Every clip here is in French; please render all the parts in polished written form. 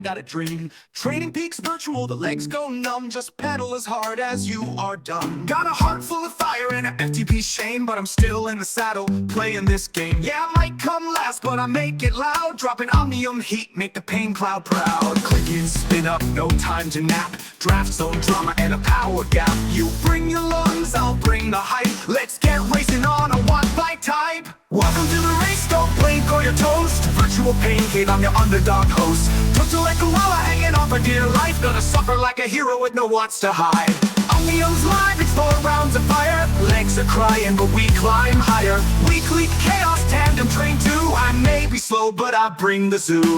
Got a dream, Training Peaks virtual, the legs go numb. Just pedal as hard as you are done. Got a heart full of fire and an FTP shame, but I'm still in the saddle, playing this game. Yeah, I might come last, but I make it loud. Dropping omnium heat, make the pain cloud proud. Click and spin up, no time to nap. Draft zone drama and a power gap. You bring your lungs, I'll bring the hype. Let's get racing on a one-bite type. Welcome to the race, don't blink or you're toast. Virtual pain cave, I'm your underdog host. Total like a koala hanging off for dear life. Gonna suffer like a hero with no wants to hide. Omnium's live, it's 4 rounds of fire. Legs are crying, but we climb higher. Weekly chaos tandem train 2. I may be slow, but I bring the zoo.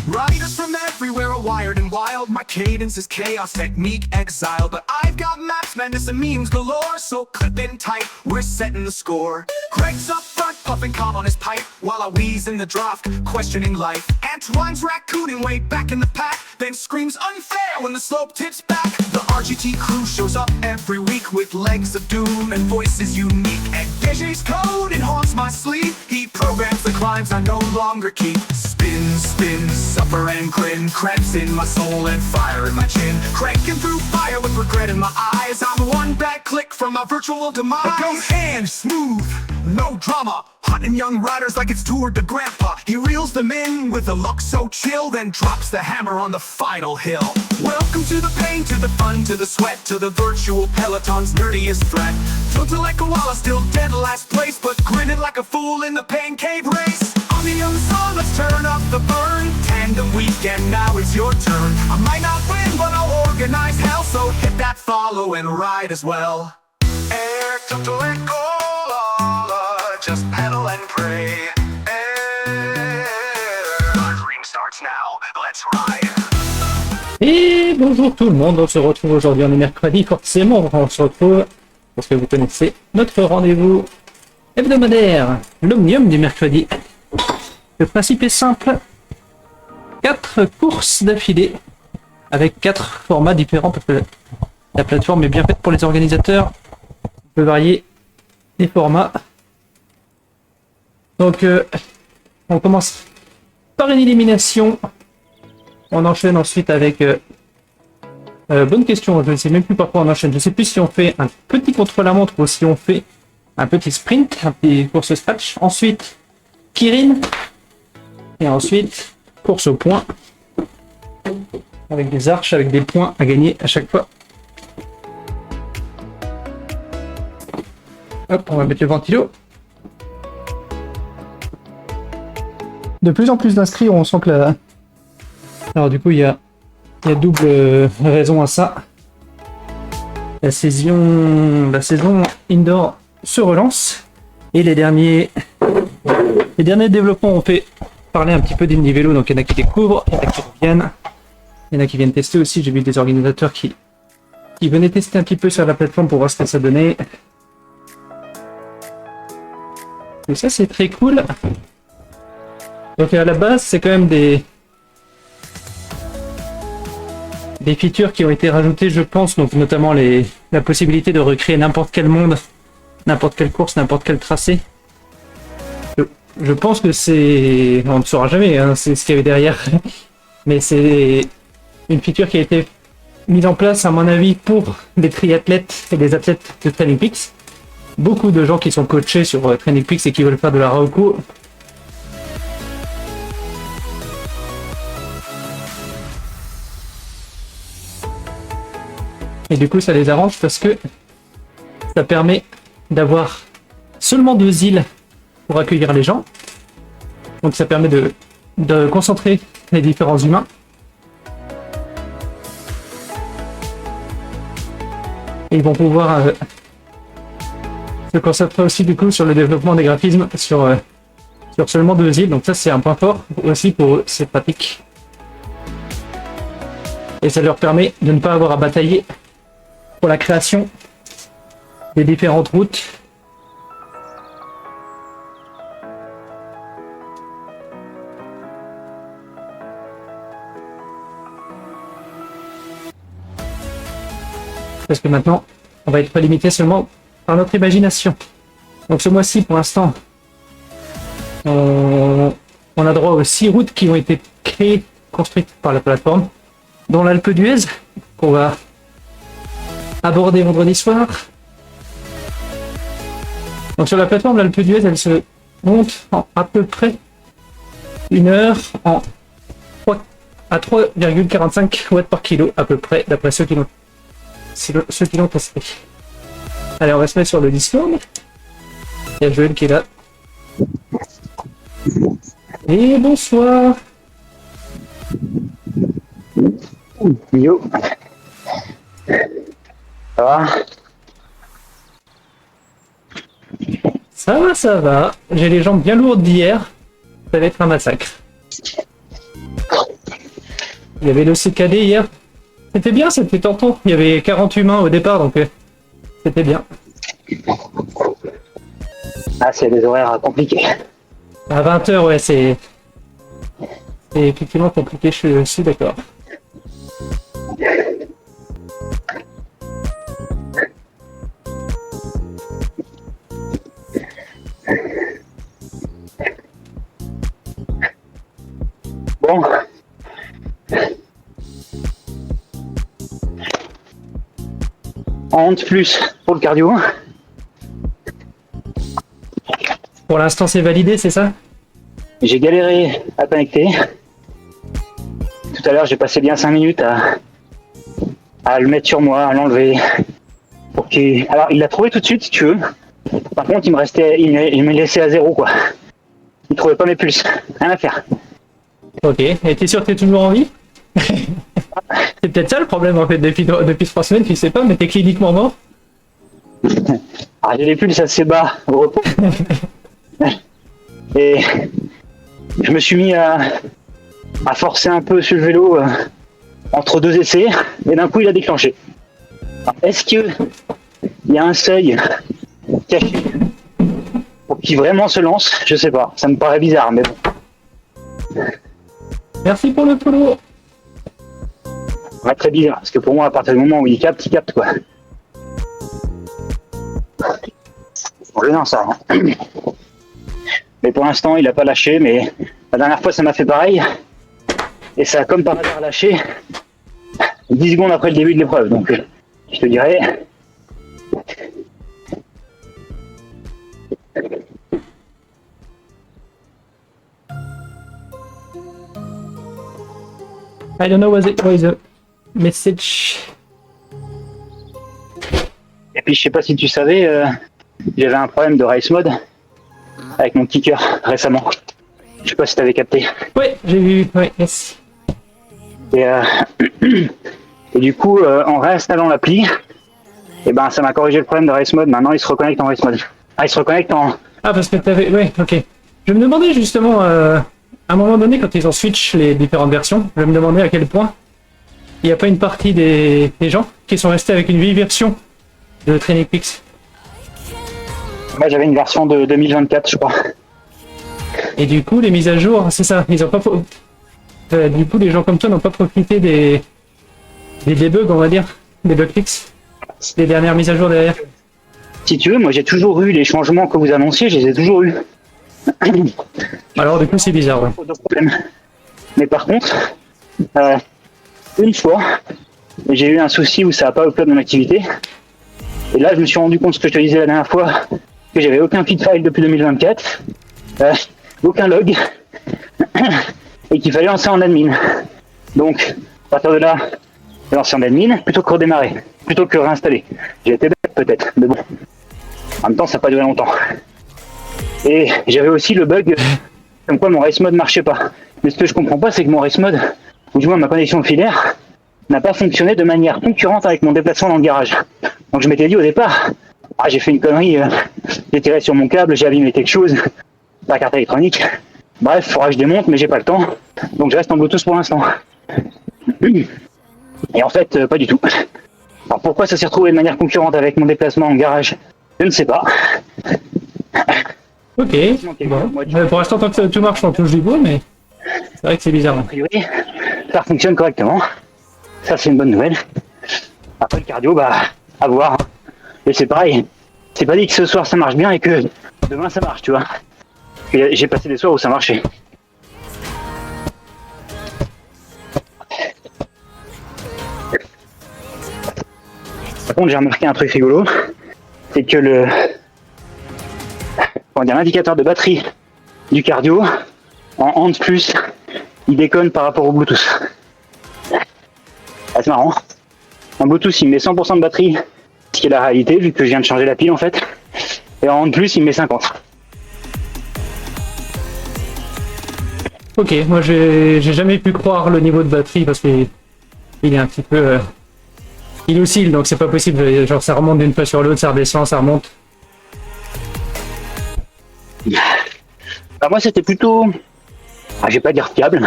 Riders from everywhere are wired and wild. My cadence is chaos, technique exile. But I've got maps, madness and memes galore. So clip in tight, we're setting the score. Greg's up front, puffing calm on his pipe, while I wheeze in the draft, questioning life. Antoine's raccooning way back in the pack, then screams unfair when the slope tips back. The RGT crew shows up every week with legs of doom and voices unique. And Deje's code, it haunts my sleep. He programs the climbs I no longer keep. Spin, spin, suffer and grin. Cramps in my soul and fire in my chin. Cranking through fire with regret in my eyes. I'm one bad click from my virtual demise. It goes hand smooth, no drama. Hunting young riders like it's Tour de Grandpa. He reels them in with a look so chill, then drops the hammer on the final hill. Welcome to the pain, to the fun, to the sweat, to the virtual peloton's nerdiest threat. Tilted like a koala, still dead last place, but grinning like a fool in the pain cave race. Omnium song, let's turn up the burn. Tandem weekend, now it's your turn. I might not win, but I'll organize hell, so hit that follow and ride as well. Air to let go. Just pedal and pray. Our dream starts now. Let's ride. Et bonjour tout le monde, on se retrouve aujourd'hui, on est mercredi, forcément on se retrouve parce que vous connaissez notre rendez-vous hebdomadaire, l'Omnium du mercredi. Le principe est simple, 4 courses d'affilée avec 4 formats différents parce que la plateforme est bien faite pour les organisateurs, on peut varier les formats. Donc on commence par une élimination, on enchaîne ensuite avec bonne question, je ne sais même plus par quoi on enchaîne, je ne sais plus si on fait un petit contre-la-montre ou si on fait un petit sprint, un petit course scratch, ensuite Kirin, et ensuite course au point, avec des arches, avec des points à gagner à chaque fois. Hop, on va mettre le ventilo. De plus en plus d'inscrits, on sent que la... Alors du coup, il y a double raison à ça. La saison indoor se relance et les derniers développements ont fait parler un petit peu des mini-vélos. Donc il y en a qui découvrent, il y en a qui reviennent, il y en a qui viennent tester aussi. J'ai vu des organisateurs qui venaient tester un petit peu sur la plateforme pour voir ce que ça donnait. Et ça, c'est très cool. Donc à la base, c'est quand même des features qui ont été rajoutées, je pense, donc notamment la possibilité de recréer n'importe quel monde, n'importe quelle course, n'importe quel tracé. Je pense que c'est... On ne saura jamais, hein, c'est ce qu'il y avait derrière. Mais c'est une feature qui a été mise en place, à mon avis, pour les triathlètes et les athlètes de Training Peaks. Beaucoup de gens qui sont coachés sur Training Peaks et qui veulent faire de la reco. Et du coup, ça les arrange parce que ça permet d'avoir seulement 2 îles pour accueillir les gens. Donc ça permet de concentrer les différents humains. Et ils vont pouvoir se concentrer aussi du coup sur le développement des graphismes sur seulement 2 îles. Donc ça, c'est un point fort aussi pour eux, c'est pratique. Et ça leur permet de ne pas avoir à batailler pour la création des différentes routes. Parce que maintenant, on va être limité seulement par notre imagination. Donc ce mois-ci, pour l'instant, on a droit aux 6 routes qui ont été créées, construites par la plateforme, dont l'Alpe d'Huez, qu'on va aborder vendredi soir. Donc sur la plateforme, l'Alpe d'Huez, elle se monte en à peu près 1 heure à 3,45 watts par kilo, à peu près, d'après ceux qui l'ont testé. Allez, on va se mettre sur le Discord. Il y a Joël qui est là. Et bonsoir. Yo. Ça va? Ça va. J'ai les jambes bien lourdes d'hier. Ça va être un massacre. Il y avait le CKD hier. C'était bien, c'était tantôt. Il y avait 40 humains au départ, donc c'était bien. Ah, c'est des horaires compliqués. À 20h, ouais, c'est effectivement compliqué, je suis d'accord. Bon. En honte plus pour le cardio. Pour l'instant, c'est validé, c'est ça? J'ai galéré à connecter. Tout à l'heure, j'ai passé bien 5 minutes à le mettre sur moi, à l'enlever. Alors, il l'a trouvé tout de suite, si tu veux. Par contre, il me laissait à 0, quoi. Il trouvait pas mes pulses. Rien à faire. Ok, et t'es sûr que t'es toujours en vie? C'est peut-être ça le problème en fait, depuis 3 semaines, tu sais pas, mais t'es cliniquement mort. Ah, j'ai les pulses assez bas au repos. Et je me suis mis à forcer un peu sur le vélo entre 2 essais, et d'un coup il a déclenché. Est-ce qu'il y a un seuil caché pour qu'il vraiment se lance? Je sais pas, ça me paraît bizarre, mais bon. Merci pour le follow. Ouais, très bizarre, parce que pour moi, à partir du moment où il capte quoi. C'est gênant ça. Hein. Mais pour l'instant, il a pas lâché, mais la dernière fois, ça m'a fait pareil. Et ça a comme par hasard lâché 10 secondes après le début de l'épreuve. Donc, je te dirais... I don't know what is the message. Et puis, je sais pas si tu savais, j'avais un problème de race mode avec mon kicker récemment. Je sais pas si t'avais capté. Ouais, j'ai vu, ouais, yes. Et, et du coup, en réinstallant l'appli, et ben ça m'a corrigé le problème de race mode. Maintenant, il se reconnecte en race mode. Ah, il se reconnecte en... Ah, parce que t'avais... Ouais, ok. Je me demandais justement, à un moment donné, quand ils ont switch les différentes versions, je me demandais à quel point il n'y a pas une partie des gens qui sont restés avec une vieille version de Training Peaks. Moi, j'avais une version de 2024, je crois. Et du coup, les mises à jour, c'est ça, ils ont pas... du coup, les gens comme toi n'ont pas profité des debugs, on va dire, des bug fixes, des dernières mises à jour derrière. Si tu veux, moi j'ai toujours eu les changements que vous annonciez, je les ai toujours eus. Alors du coup, c'est bizarre, ouais. Pas de problème. Mais par contre, une fois, j'ai eu un souci où ça n'a pas upload mon activité. Et là, je me suis rendu compte, ce que je te disais la dernière fois, que j'avais aucun feed file depuis 2024, aucun log, et qu'il fallait lancer en admin. Donc, à partir de là, j'ai lancé en admin plutôt que redémarrer, plutôt que réinstaller. J'ai été bête peut-être, mais bon. En même temps, ça n'a pas duré longtemps. Et j'avais aussi le bug comme quoi mon race mode marchait pas. Mais ce que je comprends pas, c'est que mon race mode, ou du moins ma connexion filaire, n'a pas fonctionné de manière concurrente avec mon déplacement dans le garage. Donc je m'étais dit au départ, ah j'ai fait une connerie, j'ai tiré sur mon câble, j'ai abîmé quelque chose, la carte électronique. Bref, faudra que je démonte, mais j'ai pas le temps. Donc je reste en Bluetooth pour l'instant. Et en fait, pas du tout. Alors pourquoi ça s'est retrouvé de manière concurrente avec mon déplacement en garage? Je ne sais pas. Ok, bon. Pour l'instant, tant que tout marche, on touche du bois, mais c'est vrai que c'est bizarre. A priori, ça fonctionne correctement. Ça, c'est une bonne nouvelle. Après le cardio, bah, à voir. Et c'est pareil. C'est pas dit que ce soir ça marche bien et que demain ça marche, tu vois. J'ai passé des soirs où ça marchait. Par contre, j'ai remarqué un truc rigolo, c'est que l'indicateur de batterie du cardio en Hands Plus, il déconne par rapport au Bluetooth. Ah, c'est marrant. En Bluetooth, il met 100% de batterie, ce qui est la réalité, vu que je viens de changer la pile en fait. Et en Hands Plus, il met 50. Ok, moi j'ai jamais pu croire le niveau de batterie parce qu'il est un petit peu... il oscille, donc c'est pas possible. Genre ça remonte d'une fois sur l'autre, ça redescend, ça remonte. Alors moi, c'était plutôt... je vais pas dire fiable,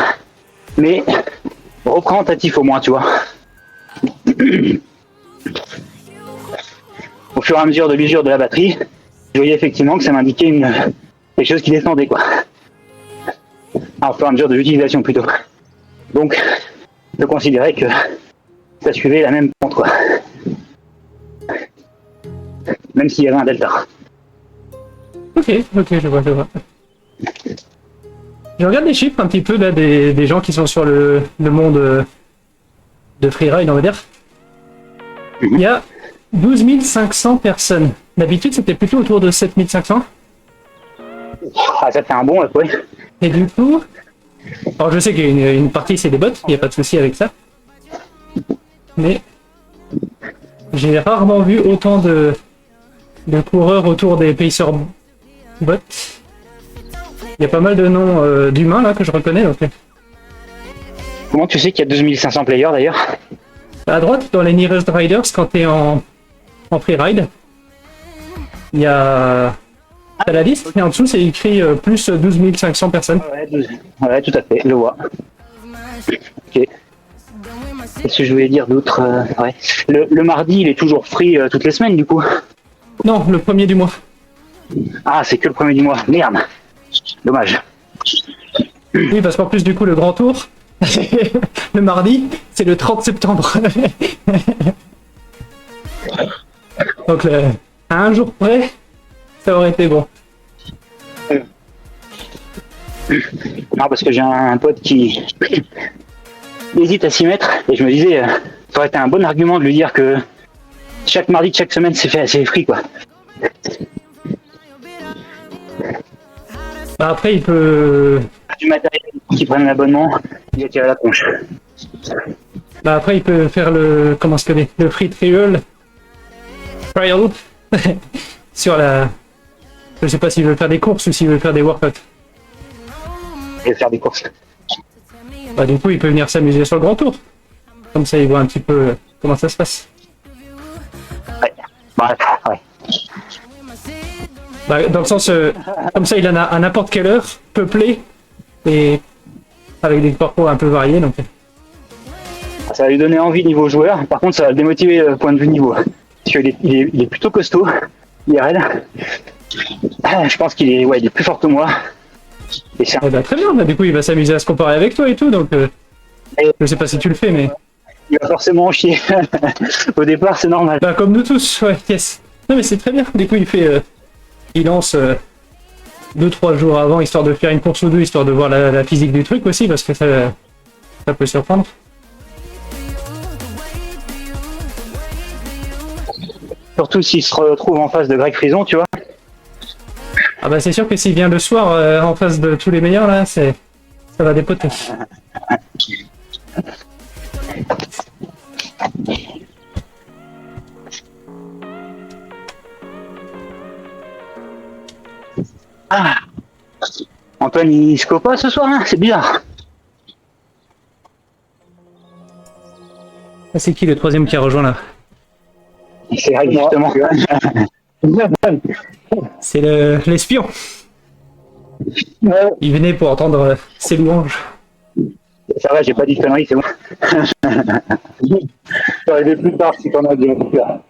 mais représentatif au moins, tu vois. Au fur et à mesure de l'usure de la batterie, je voyais effectivement que ça m'indiquait quelque chose qui descendait, quoi. Au fur et à mesure de l'utilisation, plutôt. Donc, je considérais que ça suivait la même pente, quoi. Même s'il y avait un delta. Ok, je vois. Je regarde les chiffres un petit peu là des gens qui sont sur le monde de freeride, on va dire. Il y a 12 500 personnes. D'habitude, c'était plutôt autour de 7 500. Ah, ça fait un bon, ouais. Et du coup, alors je sais qu'il y a une partie c'est des bots, il n'y a pas de souci avec ça. Mais j'ai rarement vu autant de coureurs autour des Pacer bots. Il y a pas mal de noms d'humains là que je reconnais. Donc... Comment tu sais qu'il y a 2500 players d'ailleurs? À droite, dans les Nearest Riders, quand t'es en freeride, il y a t'as la liste et en dessous c'est écrit plus 12 500 personnes. Ouais, tout à fait, je le vois. Ok. Qu'est-ce que je voulais dire d'autre? Ouais. Le mardi, il est toujours free toutes les semaines du coup? Non, le premier du mois. Ah, c'est que le premier du mois. Merde. Dommage. Oui, parce qu'en plus du coup le grand tour, le mardi, c'est le 30 septembre. Donc à un jour près, ça aurait été bon. Non, parce que j'ai un pote qui hésite à s'y mettre et je me disais, ça aurait été un bon argument de lui dire que chaque mardi de chaque semaine c'est free, quoi. Bah après il peut... Du matériel qui prennent l'abonnement, il va tirer la tronche. Bah après il peut faire le... comment se connaît? Le free trial sur la... Je sais pas s'il veut faire des courses ou s'il veut faire des workouts. Et faire des courses. Bah du coup il peut venir s'amuser sur le grand tour. Comme ça il voit un petit peu comment ça se passe. Ouais. Bref, ouais. Bah, dans le sens, comme ça il en a à n'importe quelle heure, peuplé, et avec des parcours un peu variés. Donc... Ça va lui donner envie niveau joueur, par contre ça va le démotiver point de vue niveau. Parce qu'il il est plutôt costaud, IRL. Je pense qu'il est, il est plus fort que moi. Et c'est bah, très bien, bah, du coup il va s'amuser à se comparer avec toi et tout, donc je sais pas si tu le fais, mais... Il va forcément en chier. Au départ c'est normal. Bah comme nous tous, ouais, yes. Non mais c'est très bien, du coup il fait... il lance 2-3 jours avant, histoire de faire une course ou deux, histoire de voir la physique du truc aussi, parce que ça peut surprendre. Surtout s'il se retrouve en face de Greg Frison, tu vois. Ah bah c'est sûr que s'il vient le soir en face de tous les meilleurs là, ça va dépoter. Ah, Antoine il se copa ce soir, hein, c'est bizarre. Ah, c'est qui le troisième qui a rejoint là? C'est Greg justement. C'est l'espion. Il venait pour entendre ses louanges. Ça va, j'ai pas dit de conneries, c'est bon. Ça arriver plus tard si t'en as dit en tout cas.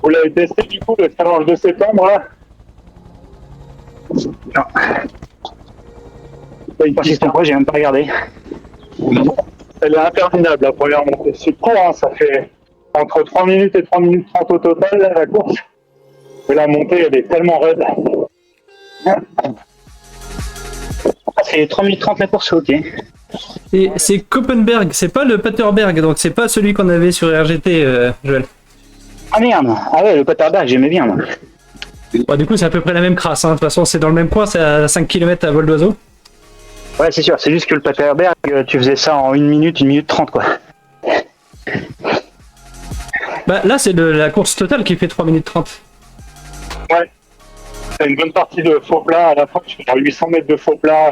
Vous l'avez testé du coup le challenge de septembre là? Non. Il consiste en quoi? J'ai même pas regardé. Elle est interminable, la première montée. C'est court, hein, ça fait entre 3 minutes et 3 minutes 30 au total, là, la course. Mais la montée, elle est tellement raide. C'est 3 minutes 30 la course, ok. Et c'est Koppenberg, c'est pas le Paterberg, donc c'est pas celui qu'on avait sur RGT, Joël. Ah merde. Ah ouais, le Paterberg, j'aimais bien, moi. Bon, du coup, c'est à peu près la même crasse, hein. De toute façon, c'est dans le même coin, c'est à 5 km à vol d'oiseau. Ouais, c'est sûr. C'est juste que le Paterberg, tu faisais ça en 1 minute 30, quoi. Bah là, c'est la course totale qui fait 3 minutes 30. Ouais. C'est une bonne partie de faux plat. À la fin, je fais genre 800 mètres de faux plat.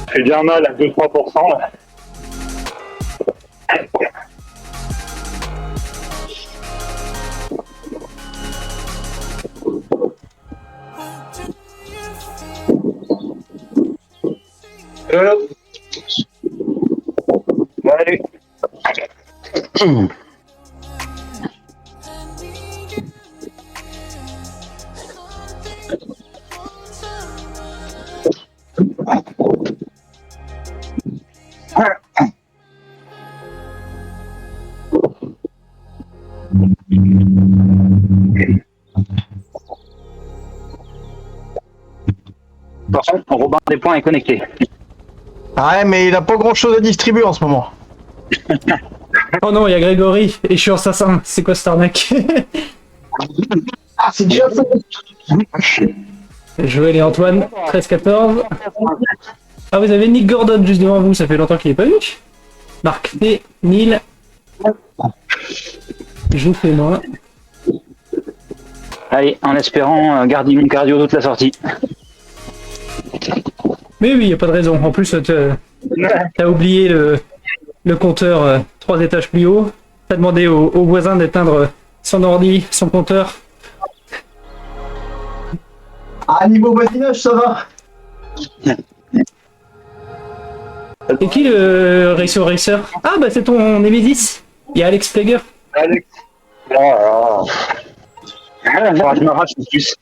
Ça fait bien mal à 2-3%. Là. Salut. Attention, Robin des points est connecté. Ah ouais, mais il a pas grand chose à distribuer en ce moment. Oh non, il y a Grégory, et je suis assassin. C'est quoi cette arnaque? Ah, c'est déjà ça. Joël et Antoine, 13-14. Ah, vous avez Nick Gordon juste devant vous, ça fait longtemps qu'il est pas vu. Marc T, Neil. Je fais moi. Allez, en espérant garder mon cardio toute la sortie. Mais oui, y a pas de raison. En plus, t'as oublié le compteur 3 étages plus haut. T'as demandé au voisin d'éteindre son ordi, son compteur. Ah, niveau voisinage, ça va. Et qui le Racer? Ah bah c'est ton Nemesis. Il y a Alex Plager. Alex. Oh, Faudra que je me rate en plus.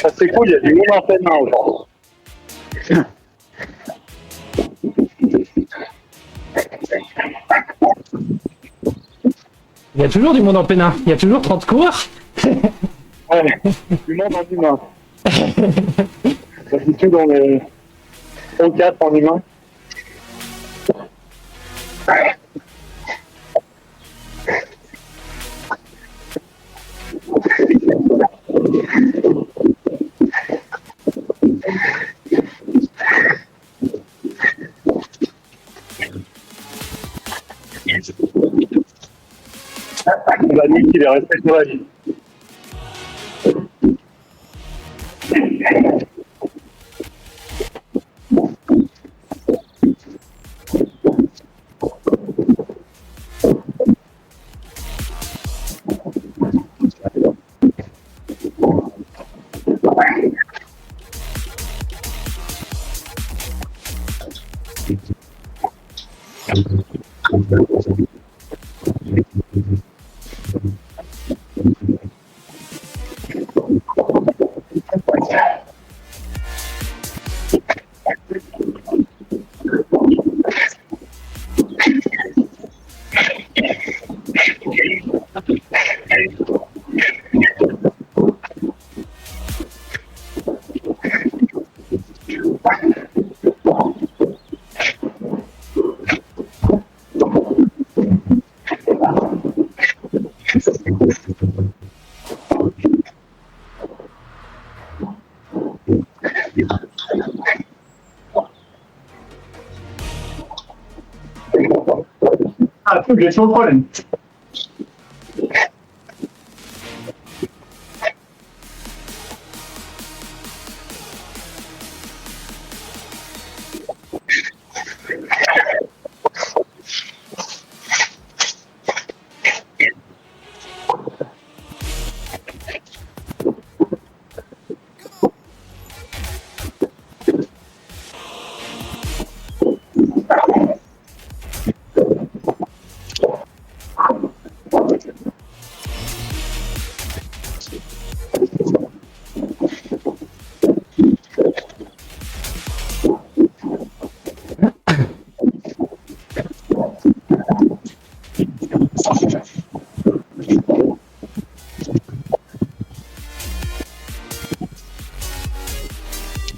ça c'est cool, il y a du monde en pleine main aujourd'hui. Il y a toujours du monde en pénin. Il y a toujours 30 coureurs. Ouais, du monde en humain. D'habitude, on est au 4 en humain. La nuit, il est resté sur la vie. Ah, tout, j'ai sans problème.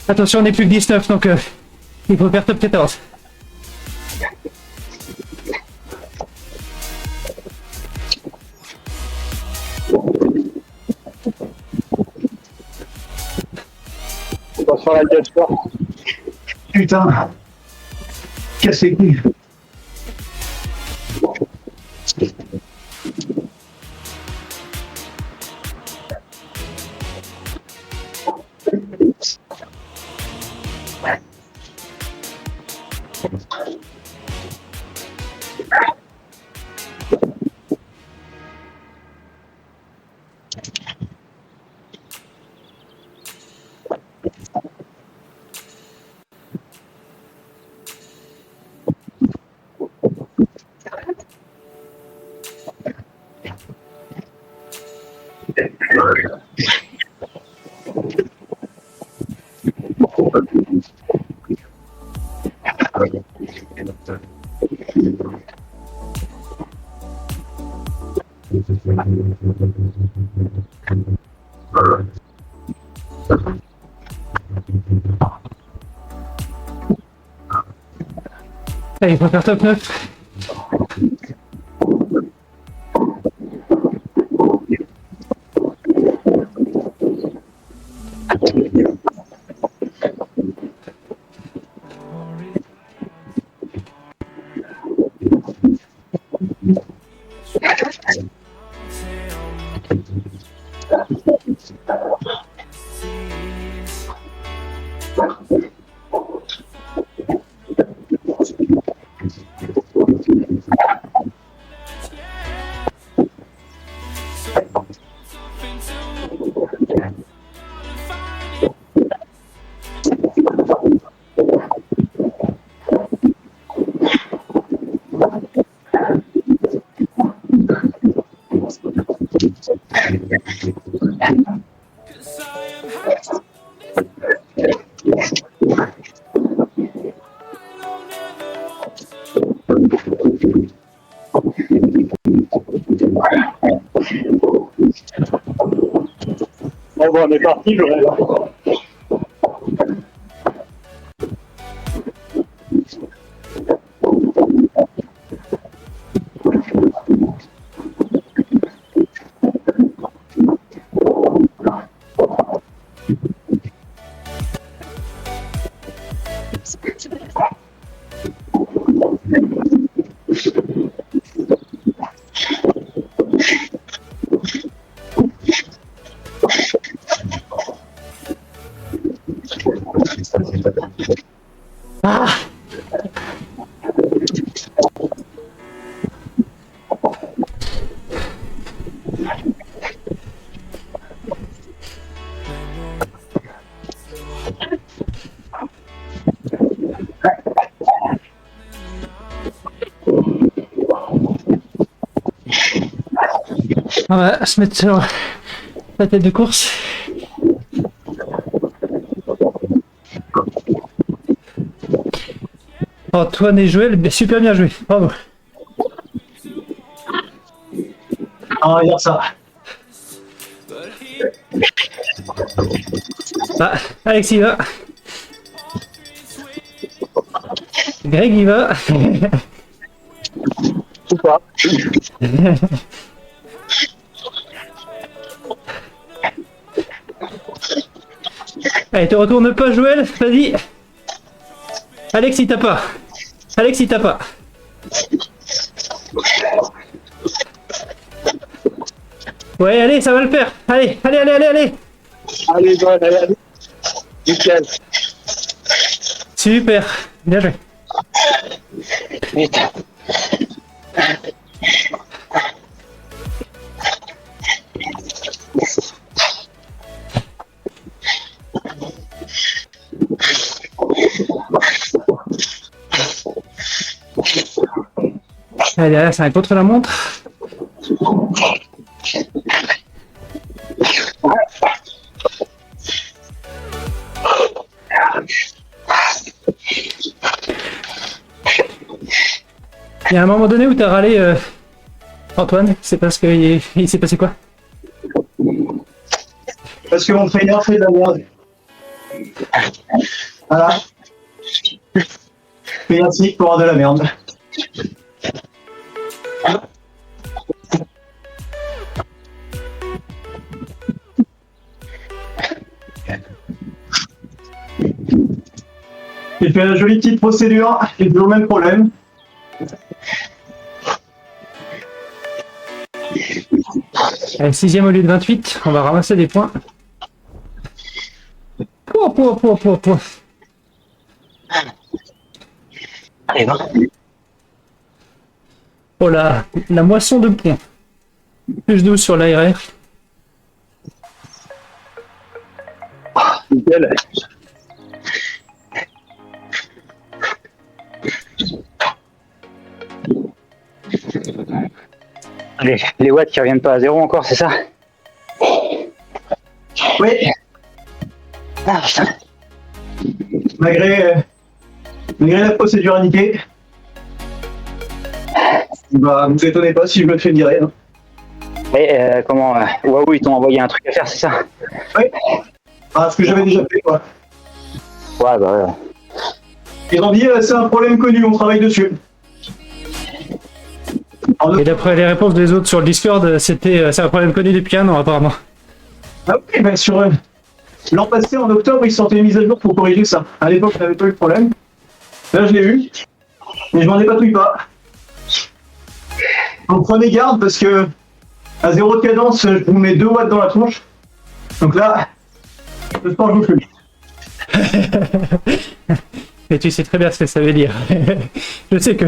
Attention, on n'est plus que 19, donc il faut faire top 14. On va faire la cassure. Putain. Casse les couilles. Allez, il faut faire top 9. Bon, on est parti, Joël. Ah! On va se mettre sur la tête de course. Antoine et Joël, super bien joué, bravo. On va dire ça. Ah, Alex y va. Greg y va. Ou pas. Allez, te retourne pas Joël, vas-y. Alex il t'a pas. Alex il t'a pas. Ouais, allez, ça va le faire. Allez, allez, allez, allez, allez. Allez, Joël, allez, allez. Nickel. Super, bien joué. Vite. Allez, derrière, c'est un contre-la-montre. Il y a un moment donné où t'as râlé, Antoine, c'est parce que il s'est passé quoi? Parce que mon trainer fait de la merde. Voilà. Merci pour avoir de la merde. J'ai fait une jolie petite procédure, j'ai toujours le même problème. Allez, 6ème au lieu de 28, on va ramasser des points. Pouah. Allez, va. Oh là, la moisson de points. Plus 12 sur l'ARR. Nickel. Les watts qui reviennent pas à zéro encore, c'est ça? Oui, Ah putain. malgré la procédure indiquée. Bah, vous étonnez pas si je me fais virer. Hein. Et comment Waouh, ils t'ont envoyé un truc à faire, c'est ça? Oui. Ah, ce que j'avais déjà fait, quoi. Ouais, bah ouais. Ils ont dit, c'est un problème connu, on travaille dessus. Et d'après les réponses des autres sur le Discord, c'est un problème connu depuis un an apparemment. Ah oui, ben sur l'an passé, en octobre, ils sortaient une mise à jour pour corriger ça. À l'époque, on n'avait pas eu de problème. Là, je l'ai eu, mais je m'en épatouille pas. Donc prenez garde parce que à 0 de cadence, je vous mets 2 watts dans la tronche. Donc là, le sport, je vous fume. Et tu sais très bien ce que ça veut dire. Je sais que...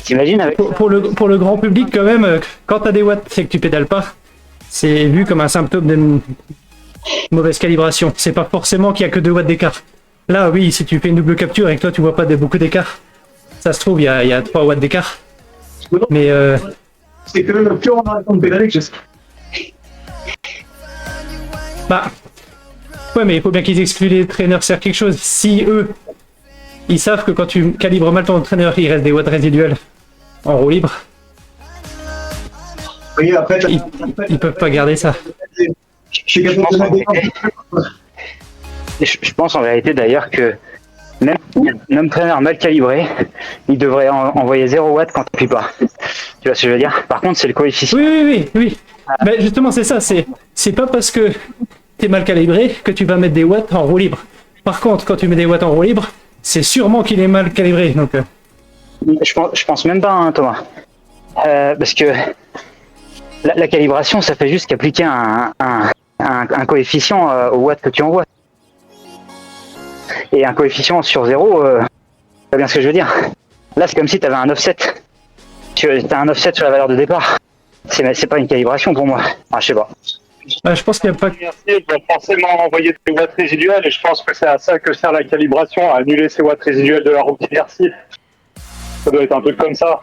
T'imagines avec Pour le grand public, quand même, quand t'as des watts et que tu pédales pas, c'est vu comme un symptôme de mauvaise calibration. C'est pas forcément qu'il y a que 2 watts d'écart. Là, oui, si tu fais une double capture et que toi tu vois pas beaucoup d'écart, ça se trouve, il y a 3 watts d'écart. Mais C'est que plus on a le temps de pédaler que je sais. bah, ouais, mais il faut bien qu'ils excluent les traîneurs sur quelque chose. Si eux, ils savent que quand tu calibres mal ton entraîneur, il reste des watts résiduels en roue libre, Oui, après, ils peuvent pas garder ça. Je pense en vérité d'ailleurs que même un traîneur mal calibré, il devrait envoyer 0 watts quand tu appuies pas. Tu vois ce que je veux dire? Par contre, c'est le coefficient. Oui. Ben justement, c'est ça. C'est pas parce que t'es mal calibré que tu vas mettre des watts en roue libre. Par contre, quand tu mets des watts en roue libre, c'est sûrement qu'il est mal calibré. Donc, Je pense même pas, hein, Thomas. Parce que la calibration, ça fait juste qu'appliquer un coefficient au watt que tu envoies. Et un coefficient sur 0, c'est bien ce que je veux dire. Là, c'est comme si tu avais un offset. Tu as un offset sur la valeur de départ. C'est pas une calibration pour moi. Ah, je sais pas. je pense qu'il n'y a pas que... Il doit forcément envoyer des watts résiduels et je pense que c'est à ça que sert la calibration, à annuler ces watts résiduels de la roue inertie. Ça doit être un truc comme ça.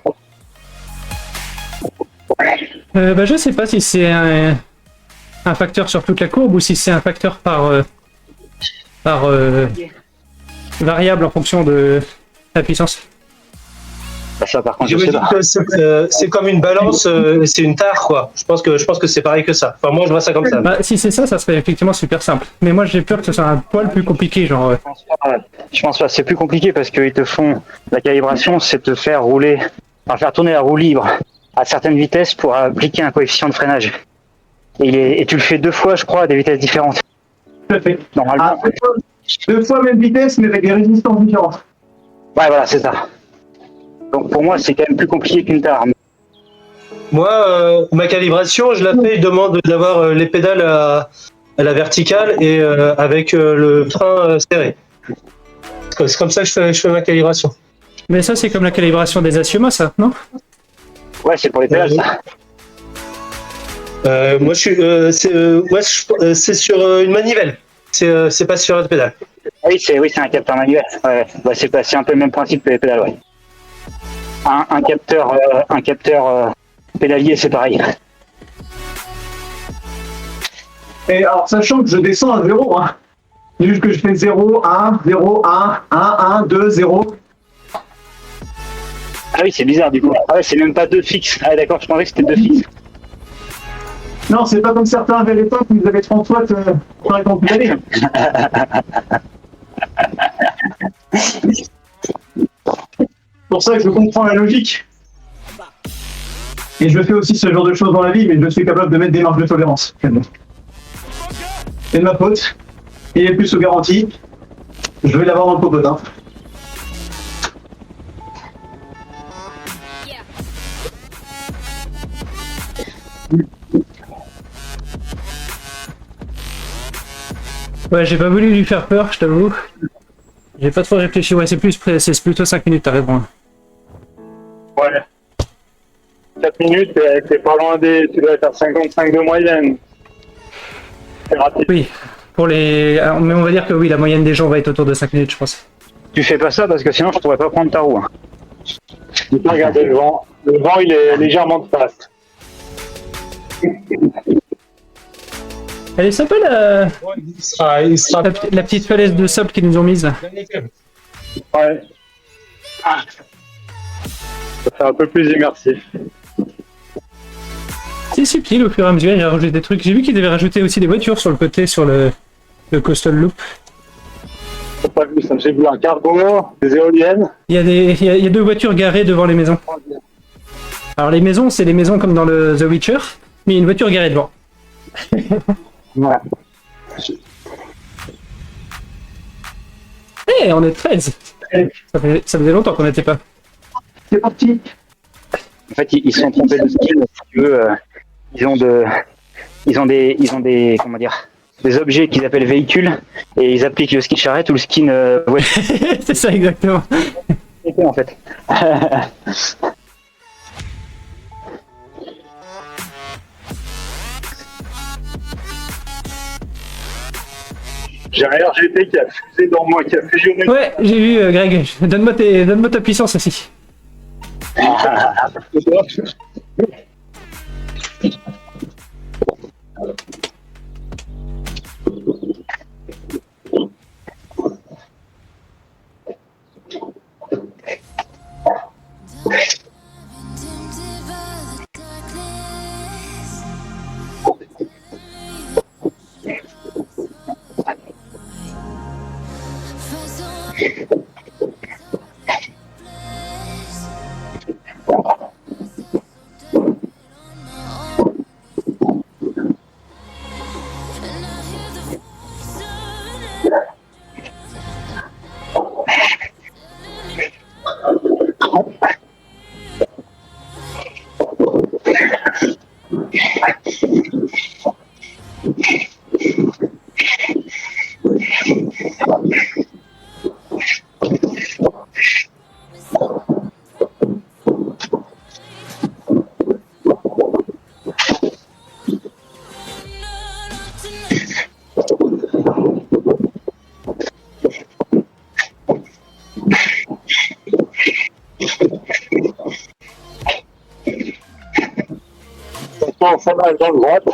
je sais pas si c'est un facteur sur toute la courbe ou si c'est un facteur par variable en fonction de la puissance. Bah, ça, par contre, je sais J'imagine pas. que c'est comme une balance, c'est une tare quoi. Je pense que c'est pareil que ça. Enfin moi je vois ça comme ça. Bah, si c'est ça, ça serait effectivement super simple. Mais moi j'ai peur que ce soit un poil plus compliqué, genre... Je pense pas, c'est plus compliqué parce qu'ils te font la calibration, c'est te faire rouler, enfin faire tourner la roue libre à certaines vitesses pour appliquer un coefficient de freinage. Et tu le fais 2 fois, je crois, à des vitesses différentes. Tout à fait. Normalement. Ah, 2 fois même vitesse, mais avec des résistances différentes. Ouais, voilà, c'est ça. Donc pour moi, c'est quand même plus compliqué qu'une tare. Moi ma calibration, je la fais, je demande d'avoir les pédales à la verticale et avec le frein serré. C'est comme ça que je fais ma calibration. Mais ça c'est comme la calibration des Asioma, ça, non? Ouais, c'est pour les pédales, ça. Moi je suis c'est sur une manivelle. C'est pas sur la pédale. Oui, c'est un capteur manuel. Ouais, ouais, c'est un peu le même principe que les pédales, ouais. Un capteur pédalier, c'est pareil. Et alors, sachant que je descends à 0, hein. Juste que je fais 0, 1, 0, 1, 1, 1, 2, 0. Ah oui, c'est bizarre du coup. Ah ouais, c'est même pas 2 fixes. Ah d'accord, je pensais que c'était 2 fixes. Non, c'est pas comme certains avaient à l'époque où ils avaient 30 watts par exemple d'année. Pour ça que je comprends la logique. Et je fais aussi ce genre de choses dans la vie, mais je suis capable de mettre des marges de tolérance. C'est de ma faute. Il est plus sous garantie. Je vais l'avoir dans le popotin. Ouais, j'ai pas voulu lui faire peur, je t'avoue. J'ai pas trop réfléchi. Ouais, c'est plutôt 5 minutes, t'as raison. Ouais. 4 minutes, t'es pas loin des. Tu dois être à 55 de moyenne. C'est rapide. Oui, pour les. Mais on va dire que oui, la moyenne des gens va être autour de 5 minutes, je pense. Tu fais pas ça parce que sinon je pourrais pas prendre ta roue. Hein. Regardez le vent. Le vent, il est légèrement de face. Elle est sympa la Il sera la petite falaise de sable qu'ils nous ont mise. Ouais. Ça fait un peu plus immersif. C'est subtil au fur et à mesure, il a rajouté des trucs. J'ai vu qu'ils avaient rajouté aussi des voitures sur le côté, sur le coastal loop. J'ai pas vu ça. J'ai vu un cargo, des éoliennes. Il y a 2 voitures garées devant les maisons. Alors les maisons, c'est les maisons comme dans le The Witcher, mais il y a une voiture garée devant. Ouais. Eh, on est 13. Ça faisait longtemps qu'on n'était pas. C'est parti. En fait, ils se sont trompés de skill, si tu veux. Ils ont des comment dire, des objets qu'ils appellent véhicules et ils appliquent le ski charrette ou le skin ouais, C'est ça exactement. en fait. J'ai un RGT qui a fusé dans moi, qui a fusionné. Ouais, j'ai vu Greg. Donne-moi ta puissance aussi. On s'en va dans le droite.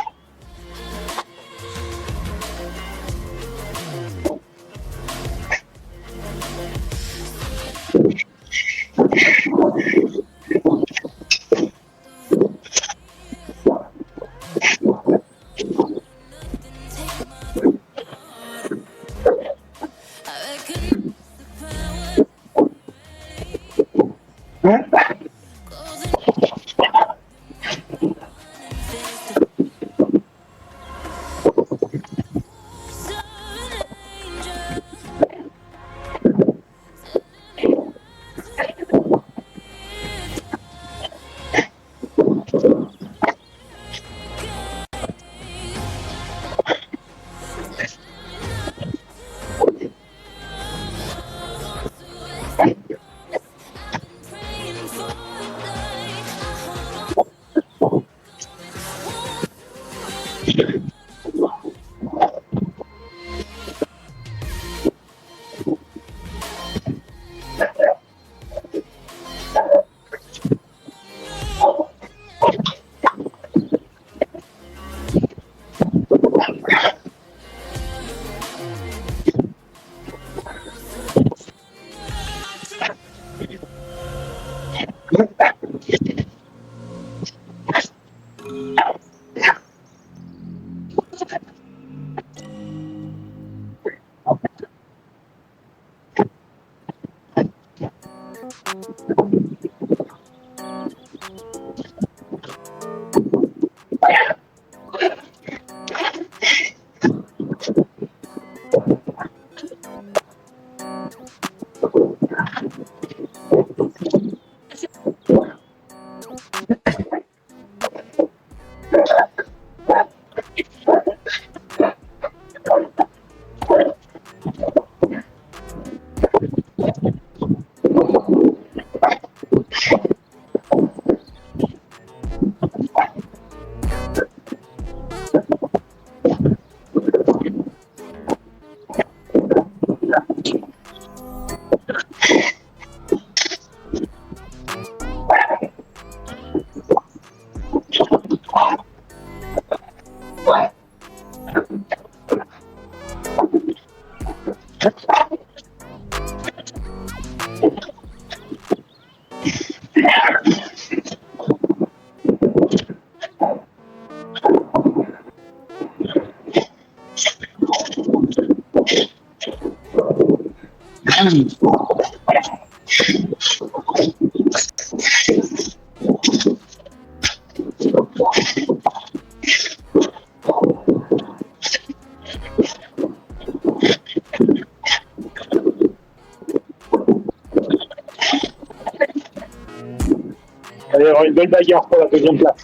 Il va y avoir une belle bagarre pour la deuxième place.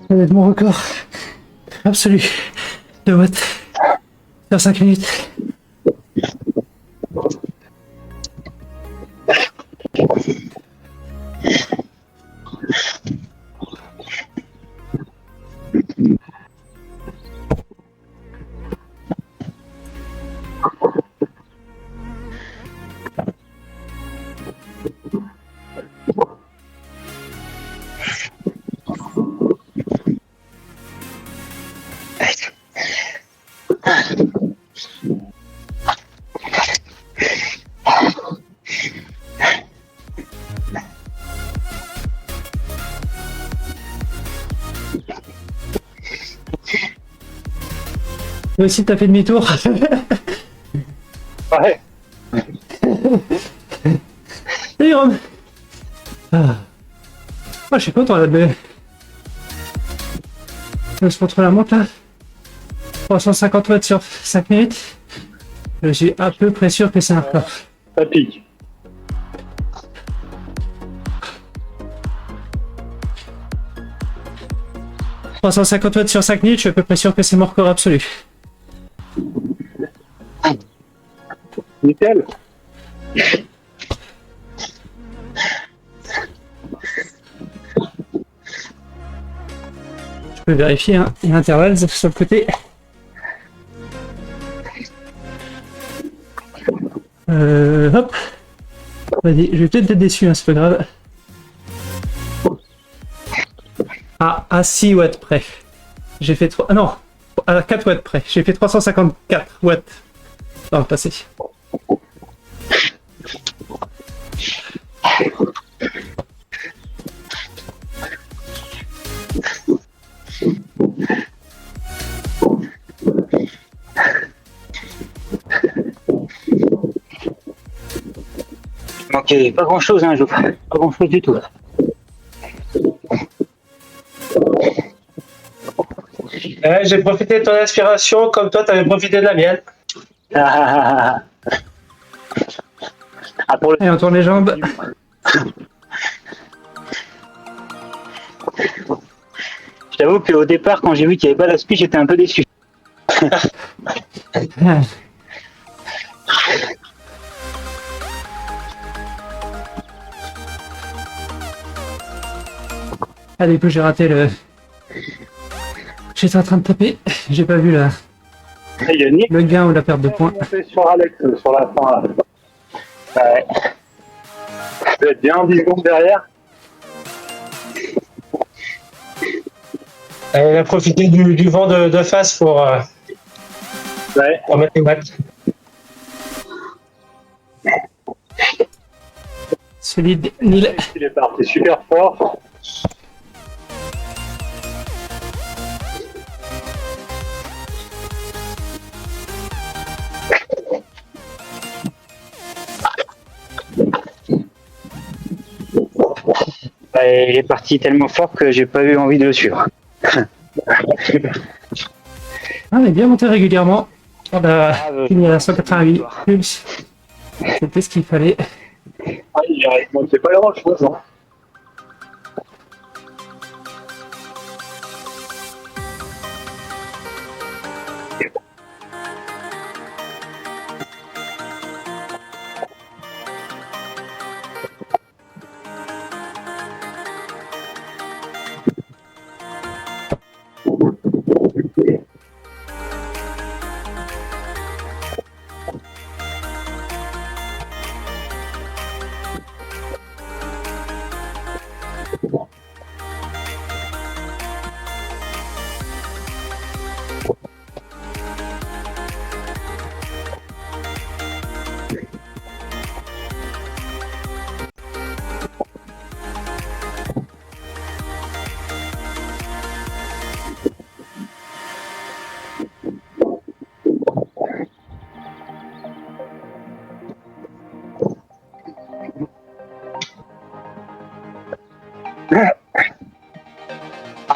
Ça va être mon record absolu de watts sur 5 minutes. Toi aussi t'as fait demi-tour. Ouais. Salut Rome. Ah. Oh, je suis content là de... Je se contre la montre là. 350 watts sur 5 minutes. Je suis à peu près sûr que c'est un record. Ça pique. « 350 watts sur 5 minutes, je suis à peu près sûr que c'est mon record absolu. Nickel. Je peux vérifier, hein. Il y a intervalle sur le côté. Hop. Vas-y, je vais peut-être être déçu, hein, c'est pas grave. Ah, à 6 watts près. J'ai fait 3... Ah non, à 4 watts près. J'ai fait 354 watts dans le passé. Il manquait pas grand chose, hein, je pas grand chose du tout. Ouais, j'ai profité de ton inspiration comme toi t'avais profité de la mienne. Ah, pour le... Et on tourne les jambes. Je t'avoue qu'au départ, quand j'ai vu qu'il n'y avait pas d'aspi, j'étais un peu déçu. Ah, du coup, j'ai raté le... J'étais en train de taper, j'ai pas vu Il y a Nick le gain ou la perte de points. qui est sur Alex sur la fin. Là. Ouais. Je vais être bien 10 secondes derrière. Elle a profité du vent de face pour Ouais. mettre les watts. Solide, nul. Il est parti super fort. Il est parti tellement fort que j'ai pas eu envie de le suivre. Ah, on est bien monté régulièrement. On a fini à 188 pulses. C'était ce qu'il fallait. Ah, il manquait pas grand chose. Hein.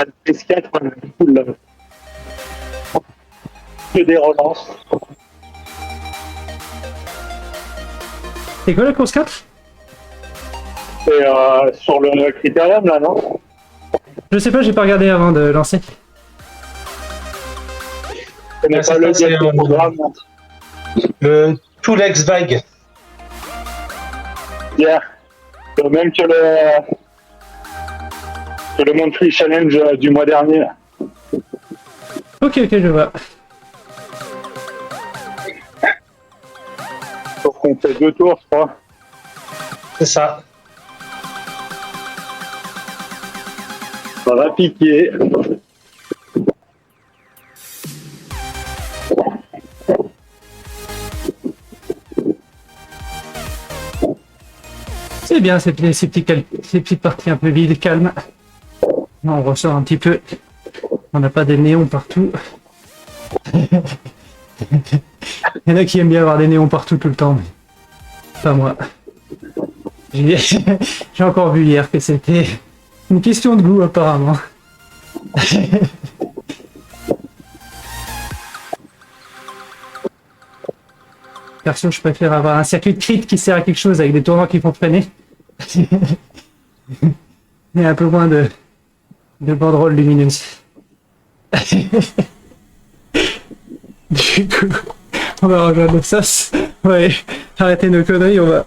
la PS4, du coup, que des relances. C'est quoi la course 4? Et sur le critérium, là, non? Je sais pas, j'ai pas regardé avant de lancer. Ce n'est Ah, pas c'est le ça, c'est diable un- programme. Le Tulex Vague. Hier. Même que le Monthly Challenge du mois dernier. Ok, je vois. Sauf qu'on fait 2 tours, je crois. C'est ça. Ça va piquer. C'est bien ces petites parties un peu vides, calmes. On ressort un petit peu. On n'a pas des néons partout. Il y en a qui aiment bien avoir des néons partout tout le temps, mais pas moi. J'ai j'ai encore vu hier que c'était une question de goût apparemment. Perso, je préfère avoir un circuit de crit qui sert à quelque chose avec des tournants qui font freiner. Et un peu moins de banderoles lumineuses. Du coup, on va rejoindre le sauce. Ouais, arrêtez nos conneries, on va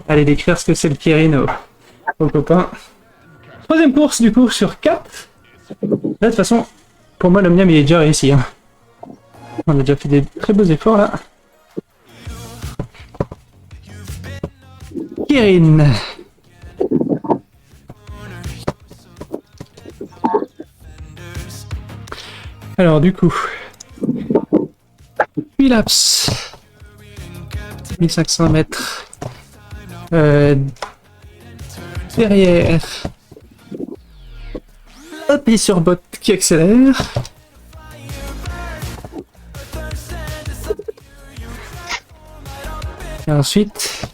aller décrire ce que c'est le Kirin aux copains. Troisième course du coup sur 4. Là de toute façon, pour moi le Miam il est déjà réussi. Hein. On a déjà fait des très beaux efforts là. Kirin. Alors du coup, Philips, 1500 mètres derrière, appui sur bot qui accélère. Et ensuite,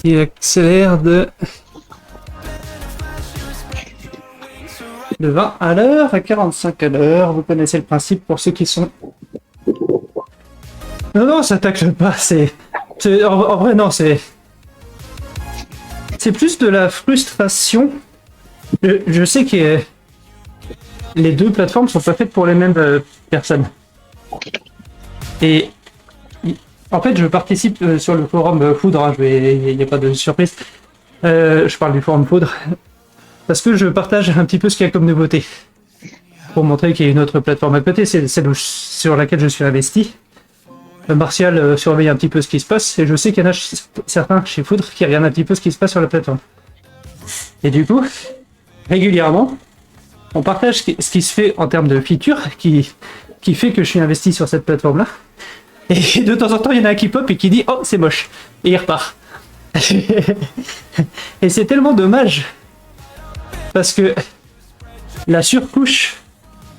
il accélère de 20 à l'heure à 45 à l'heure. Vous connaissez le principe pour ceux qui sont... Non, ça tacle pas, en vrai, non, c'est plus de la frustration. Je sais que les deux plateformes sont pas faites pour les mêmes personnes. Et en fait, je participe sur le forum Foudre, hein, il n'y a pas de surprise. Je parle du forum Foudre. Parce que je partage un petit peu ce qu'il y a comme nouveauté. Pour montrer qu'il y a une autre plateforme à côté, c'est celle sur laquelle je suis investi. Martial surveille un petit peu ce qui se passe, et je sais qu'il y en a certains chez Foudre qui regardent un petit peu ce qui se passe sur la plateforme. Et du coup, régulièrement, on partage ce qui se fait en termes de features, qui fait que je suis investi sur cette plateforme-là. Et de temps en temps, il y en a un qui pop et qui dit « Oh, c'est moche !» et il repart. Et c'est tellement dommage, parce que la surcouche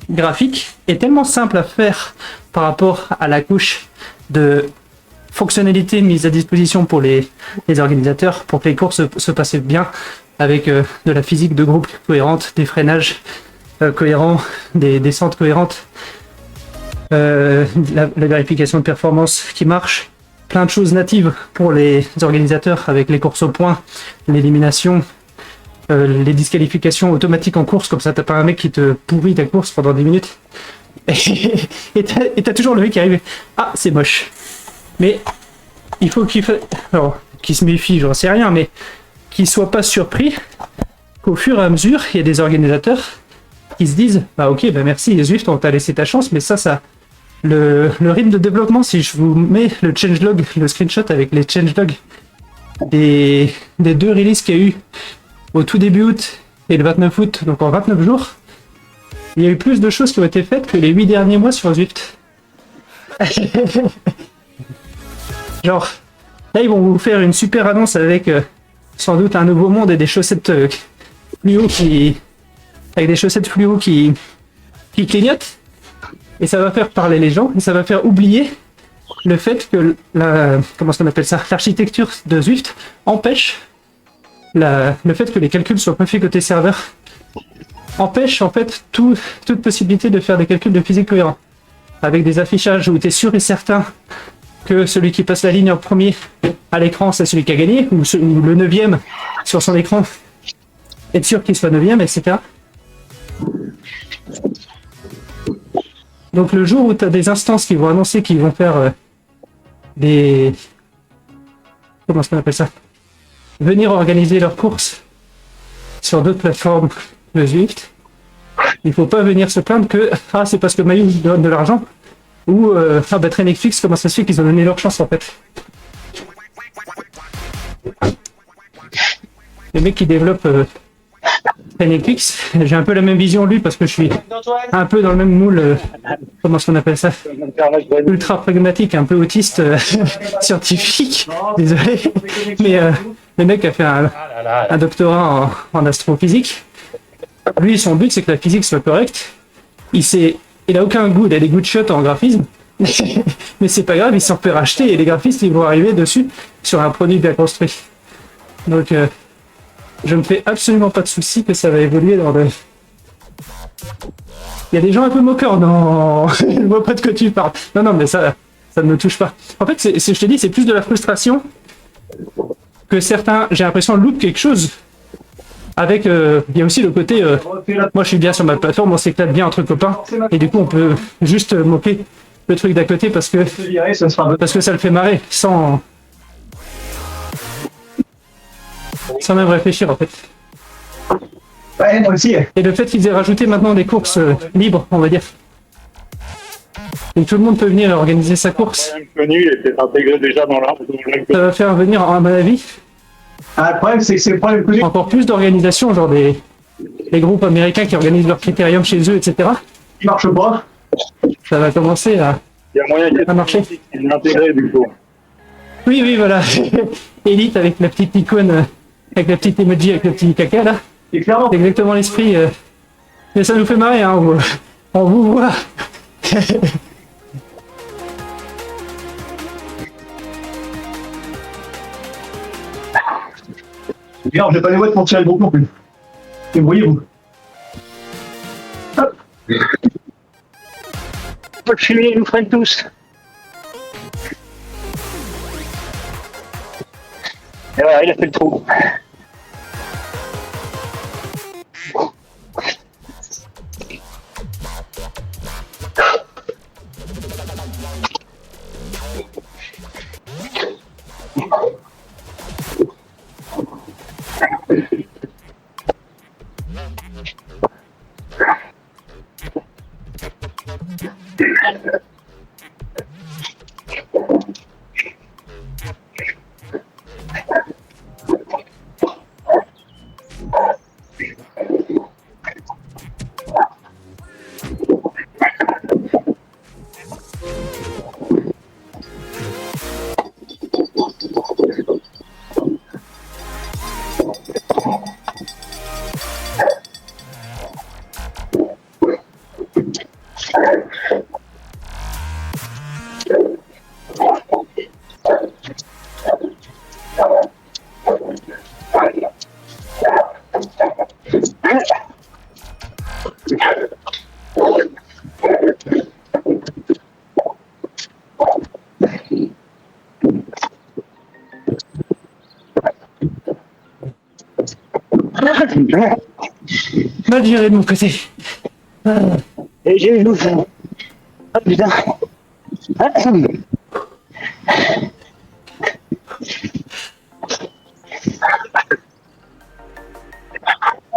graphique est tellement simple à faire par rapport à la couche de fonctionnalités mises à disposition pour les organisateurs, pour que les courses se passent bien, avec de la physique de groupe cohérente, des freinages cohérents, des descentes cohérentes, la vérification de performance qui marche, plein de choses natives pour les organisateurs avec les courses au point, l'élimination, les disqualifications automatiques en course, comme ça t'as pas un mec qui te pourrit ta course pendant 10 minutes. Et t'as toujours le mec qui arrive, ah c'est moche. Mais il faut qu'il se méfie, j'en sais rien, mais qu'il soit pas surpris qu'au fur et à mesure, il y a des organisateurs qui se disent, bah ok, bah merci Zwift, on t'a laissé ta chance, mais le rythme de développement, si je vous mets le changelog, le screenshot avec les changelogs des deux releases qu'il y a eu au tout début août et le 29 août, donc en 29 jours, il y a eu plus de choses qui ont été faites que les 8 derniers mois sur Zwift. Genre, là ils vont vous faire une super annonce avec sans doute un nouveau monde et des chaussettes fluo avec des chaussettes fluo qui clignotent, et ça va faire parler les gens, et ça va faire oublier le fait que comment on appelle ça, l'architecture de Zwift empêche le fait que les calculs soient pas faits côté serveur, empêche en fait toute possibilité de faire des calculs de physique cohérents. Avec des affichages où tu es sûr et certain que celui qui passe la ligne en premier à l'écran, c'est celui qui a gagné, ou le 9e sur son écran, être sûr qu'il soit 9e, etc. Donc le jour où tu as des instances qui vont annoncer qu'ils vont faire des... Comment est-ce qu'on appelle ça? Venir organiser leurs courses sur d'autres plateformes de Zwift, il faut pas venir se plaindre que c'est parce que Mayu donne de l'argent ou Train Netflix, comment ça se fait qu'ils ont donné leur chance en fait. Le mec qui développe Train Netflix, j'ai un peu la même vision lui parce que je suis un peu dans le même moule, comment est-ce qu'on appelle ça, ultra pragmatique, un peu autiste, scientifique, désolé, mais le mec a fait un doctorat en astrophysique. Lui, son but, c'est que la physique soit correcte. Il a aucun goût, il a des goûts de chiottes en graphisme. Mais c'est pas grave, il s'en fait racheter et les graphistes, ils vont arriver dessus sur un produit bien construit. Donc, je me fais absolument pas de soucis que ça va évoluer dans le... Il y a des gens un peu moqueurs, non, je vois pas de quoi tu parles. Non, mais ça ne me touche pas. En fait, je te dis, c'est plus de la frustration que certains, j'ai l'impression, loupent quelque chose. Avec, il y a aussi le côté, moi je suis bien sur ma plateforme, on s'éclate bien entre copains, et du coup on peut juste moquer le truc d'à côté parce que ça le fait marrer, sans même réfléchir en fait. Ouais, moi aussi. Et le fait qu'ils aient rajouté maintenant des courses libres, on va dire. Donc tout le monde peut venir organiser sa course. Connu, il était intégré déjà dans l'arbre. Ça va faire venir, à mon avis, Le problème, c'est que c'est le problème connu. encore plus d'organisation, genre des groupes américains qui organisent leur critérium chez eux, etc. Il marche pas. Ça va commencer à moyen marcher. qu'il est intégré du coup. Oui, voilà. Elite avec la petite icône, avec la petite emoji, avec le petit caca là. Et clairement. C'est exactement l'esprit. Mais ça nous fait marrer, hein. On vous voit. Regarde, j'ai pas les watts pour tirer le groupe non plus. Débrouillez-vous. Hop. Faut le fumer, ils nous freinent tous. Et voilà, il a fait le trou. Mal géré de mon côté. Et j'ai eu l'ouf. Ah putain.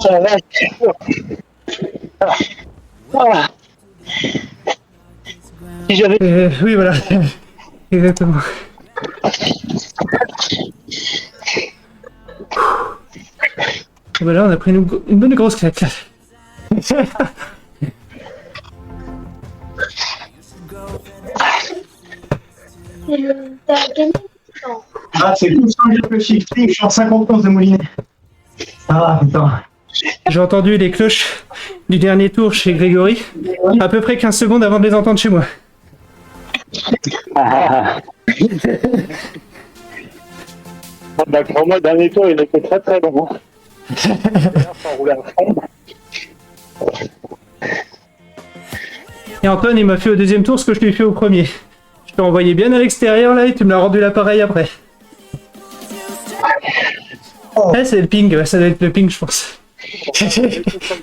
Ça va. Voilà. Si j'avais... Oui, voilà. Exactement. Ben là, on a pris une bonne grosse claque. Là. C'est tout ça que shifting, je suis en 51 de Moulinet. Ah putain. J'ai entendu les cloches du dernier tour chez Grégory, à peu près 15 secondes avant de les entendre chez moi. Ah, Bah, pour moi, dernier tour, il était très très long. Ça roulait à fond. Et Antoine, il m'a fait au deuxième tour ce que je lui ai fait au premier. Je t'ai envoyé bien à l'extérieur là et tu me l'as rendu l'appareil après. Ouais, c'est le ping, ouais, ça doit être le ping, je pense.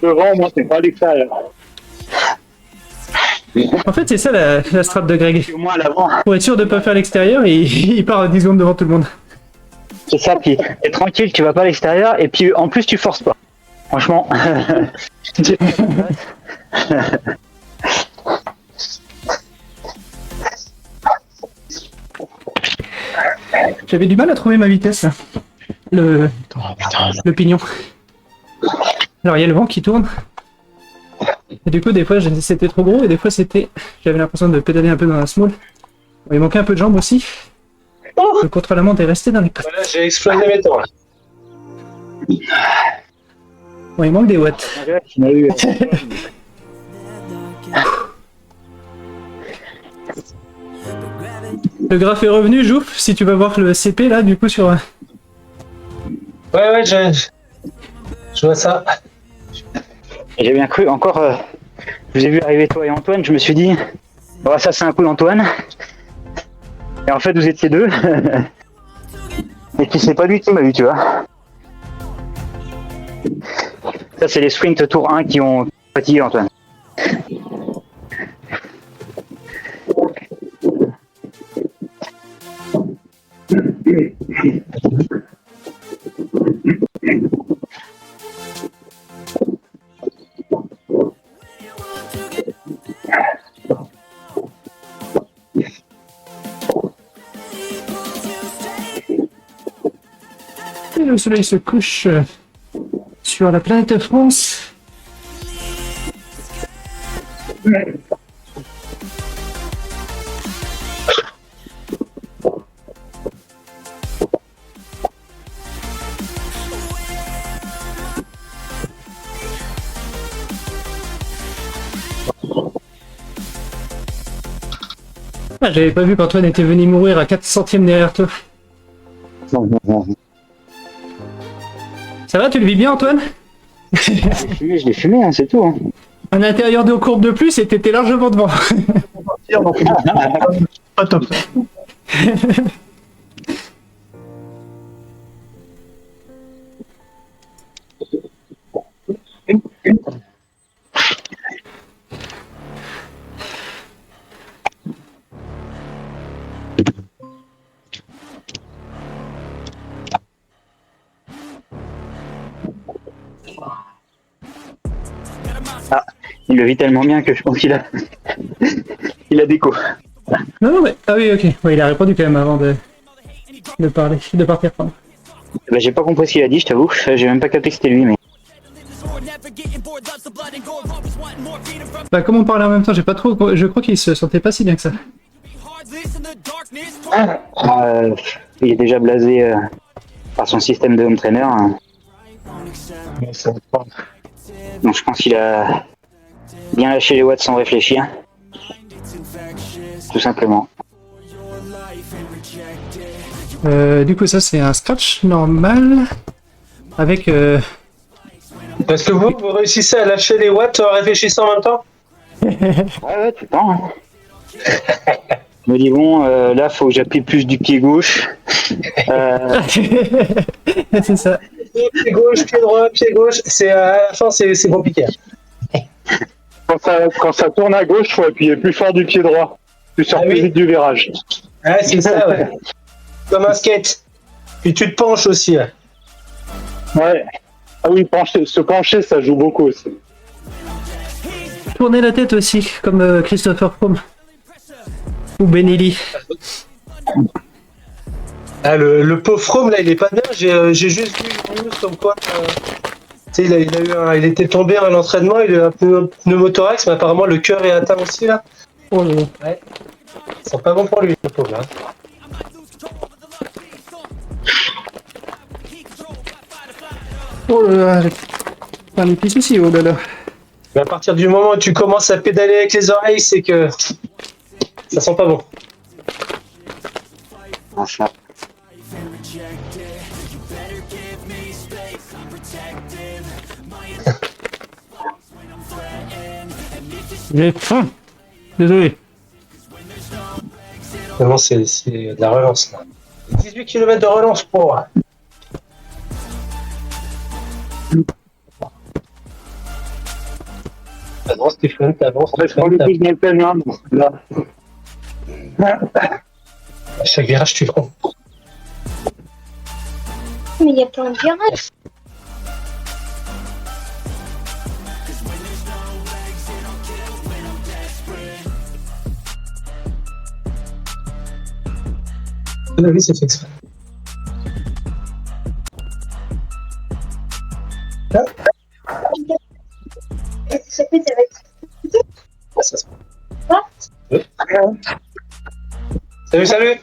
Devant, moi, c'est pas à l'extérieur. En fait, c'est ça la strat de Greg. au moins à l'avant. Pour être sûr de pas faire l'extérieur, il part à 10 secondes devant tout le monde. C'est ça, puis t'es tranquille, tu vas pas à l'extérieur, et puis en plus tu forces pas. Franchement. J'avais du mal à trouver ma vitesse, là. Le pignon. Alors, il y a le vent qui tourne. Et du coup, des fois, c'était trop gros, et des fois, j'avais l'impression de pédaler un peu dans la small. Bon, il manquait un peu de jambes aussi. Le contre-la-montre est resté dans les pattes. Voilà, j'ai explosé mes temps. Là. Bon, il manque des watts. On a eu, Le graphe est revenu, Jouf, si tu vas voir le CP, là, du coup, sur... Ouais, je vois ça. J'ai bien cru, encore, je vous ai vu arriver toi et Antoine, je me suis dit, oh, ça c'est un coup d'Antoine. Et en fait, vous étiez deux. Et puis c'est pas lui qui m'a eu, tu vois. Ça, c'est les sprint tour 1 qui ont fatigué Antoine. Et le soleil se couche sur la planète France. Ah, j'avais pas vu qu'Antoine était venu mourir à 4 centièmes derrière toi. Ça va, tu le vis bien, Antoine? Je l'ai fumé, hein, c'est tout. Hein. Un intérieur de courbe de plus et t'étais largement devant. Pas top. Ah, il le vit tellement bien que je pense qu'il a... il a déco. Non, mais... Ah oui, ok. Ouais, il a répondu quand même avant de parler, de partir. Pardon. Bah, j'ai pas compris ce qu'il a dit, je t'avoue. J'ai même pas capté que c'était lui, mais... Bah, comme on parlait en même temps, j'ai pas trop... Je crois qu'il se sentait pas si bien que ça. Il est déjà blasé par son système de home trainer. Hein. Donc je pense qu'il a bien lâché les watts sans réfléchir. Tout simplement. Du coup, ça, c'est un scratch normal. Avec... Parce que vous réussissez à lâcher les watts en réfléchissant en même temps? Ouais, tout le temps. Hein. Je me dis, bon, là, faut que j'appuie plus du pied gauche. c'est ça. Pied gauche, pied gauche. C'est à la fin, c'est compliqué. Quand ça tourne à gauche, faut appuyer plus fort du pied droit. Tu sors plus vite du virage. Ouais, c'est ça, ouais. Comme un skate. Puis tu te penches aussi. Ouais. Ouais. Ah oui, se pencher, ça joue beaucoup aussi. Tourner la tête aussi, comme Christopher Froome. Ou Benelli. Ah, le pauvre Froome, là, il est pas bien. J'ai juste vu une news comme quoi... tu sais, il était tombé à l'entraînement, il a un pneumothorax, mais apparemment le cœur est atteint aussi, là. Oh là là. Ouais. C'est pas bon pour lui, le pauvre, là. Oh là là. Pas un petit souci, oh là là. Mais à partir du moment où tu commences à pédaler avec les oreilles, c'est que ça sent pas bon. Enfin. J'ai faim. Désolé. Vraiment, c'est de la relance là. 18 km de relance pour. Avance, Stéphane, t'avances. Je prends le coup de peine, hein, là. À chaque virage, tu prends. Mais il y a plein de virages. Ah oui, c'est fait exprès. Ça peut être avec. Ah, ça se passe. Quoi? Oui. Salut, salut.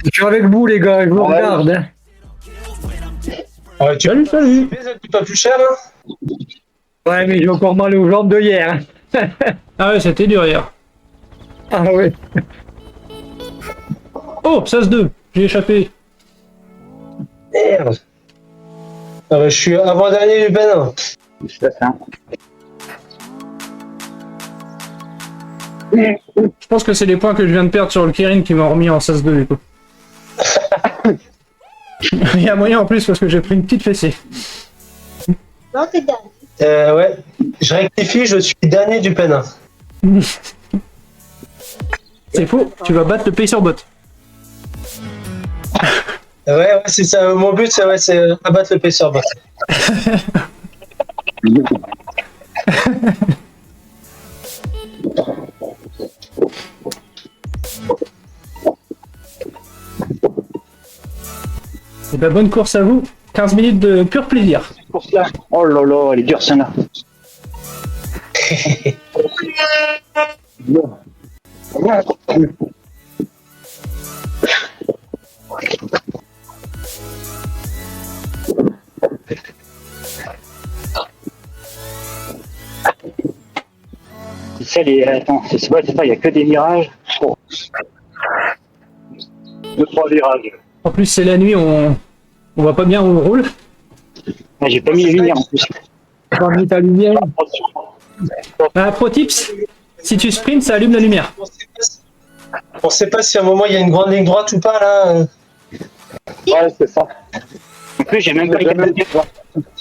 Je suis avec vous, les gars, je vous regarde. Hein. Ah, tu Salut, salut. c'est pas plus cher, hein? Ouais, mais j'ai encore mal aux jambes de hier. Ah ouais, c'était dur hier. Ah ouais. Oh, SAS2, j'ai échappé. Merde. Ah bah, je suis avant-dernier du Bénin. C'est ça. Je pense que c'est les points que je viens de perdre sur le Kirin qui m'ont remis en SAS2 du coup. Il y a moyen en plus parce que j'ai pris une petite fessée. Non, t'es dernier. Ouais. Je rectifie, je suis dernier du Bénin. C'est faux, tu vas battre le pays sur bot. Ouais, c'est ça. Mon but, c'est abattre le PC bot. Et bah bonne course à vous. 15 minutes de pur plaisir. Pour cela. Oh là là, elle est dure celle-là. Celle est. Attends, c'est ça, il y a que des virages. Oh. 2-3 virages. En plus c'est la nuit, on voit pas bien où on roule. Ah, j'ai pas mis les lumières en plus. Pas mis ta lumière. Attention. Ah, pro tips, si tu sprints, ça allume la lumière. On sait pas si à un moment il y a une grande ligne droite ou pas là. Ouais, c'est ça. En plus, j'ai même pas les capacités de voir.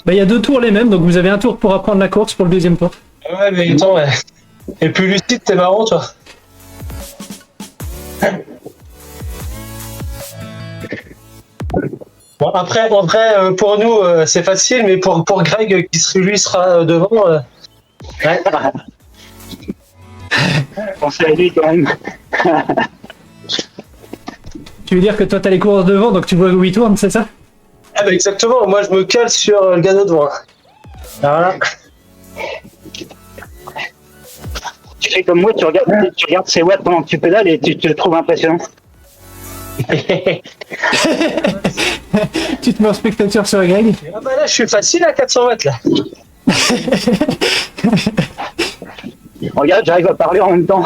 Bah il y a 2 tours les mêmes, donc vous avez un tour pour apprendre la course pour le deuxième tour. Ouais, mais attends, ouais. Et plus lucide, t'es marrant, toi. Bon, après, en vrai, pour nous, c'est facile, mais pour Greg, qui lui sera devant. Ouais. Pensez à lui quand même. Tu veux dire que toi t'as les courses devant, donc tu vois où il tourne, c'est ça? Ah bah exactement, moi je me cale sur le gars de devant. Voilà. Tu fais comme moi, tu regardes ses watts pendant que tu pédales et tu te le trouves impressionnant. Tu te mets en spectateur sur Greg. Ah bah là, je suis facile à 400 mètres là. Regarde, j'arrive à parler en même temps.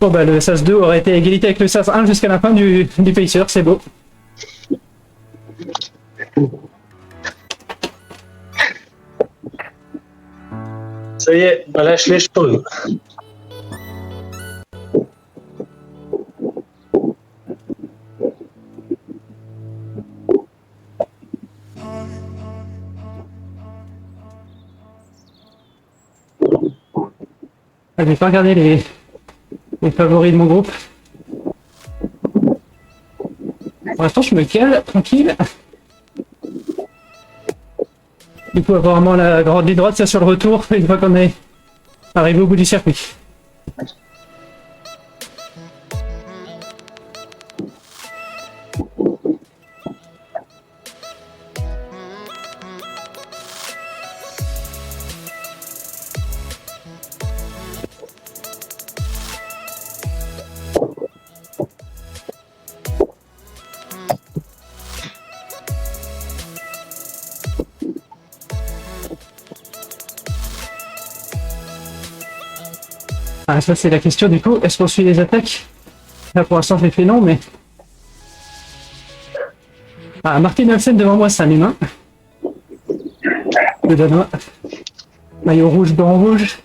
Bon bah le SAS 2 aurait été à égalité avec le SAS 1 jusqu'à la fin du pacer, c'est beau. Ça y est, on lâche les choses. Ah, je vais pas regarder les favoris de mon groupe. Pour l'instant je me cale, tranquille. Du coup apparemment la grande ligne droite c'est sur le retour une fois qu'on est arrivé au bout du circuit. Ah, ça c'est la question du coup. Est-ce qu'on suit les attaques? Là pour l'instant j'ai fait non, mais... Ah, Martin Olsen devant moi, c'est un humain. Le Danois. Maillot rouge, blanc rouge.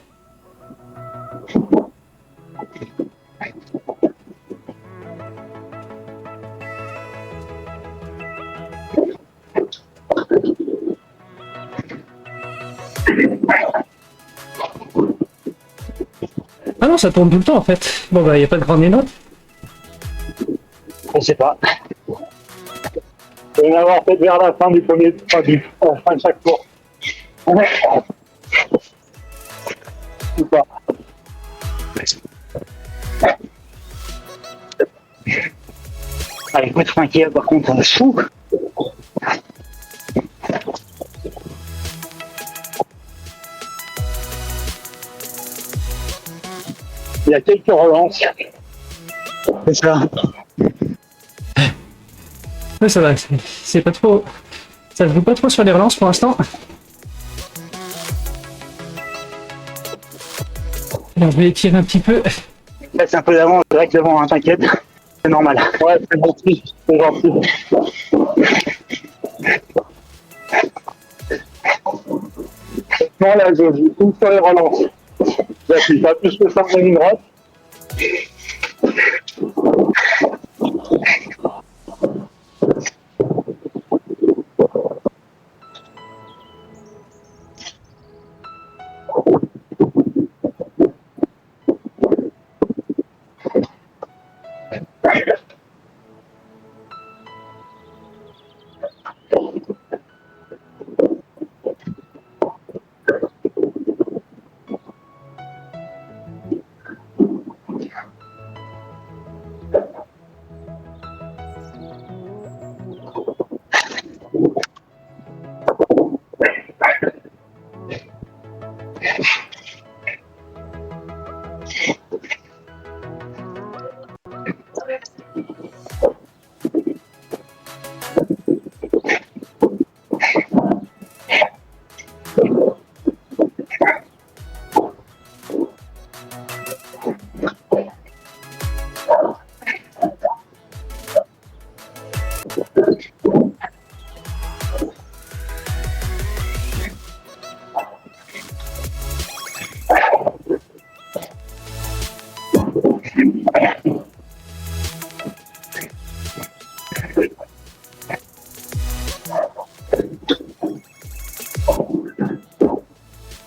Ah non, ça tourne tout le temps en fait. Bon bah, y a pas de grande note. Je sais pas. Il va y en avoir peut-être vers la fin du premier tour, enfin, à la fin de chaque tour. Ou pas. Ah, écoute, Frankie, par contre, fou. Il y a quelques relances. C'est ça. Ouais, ça va, c'est pas trop... Ça joue pas trop sur les relances pour l'instant. Alors je vais étirer un petit peu. Là, c'est un peu d'avant, direct devant, hein, t'inquiète. C'est normal. Ouais, c'est gentil. C'est gentil. Non, là, je joue tout sur les relances. J'appuie pas plus que ça en ligne droite.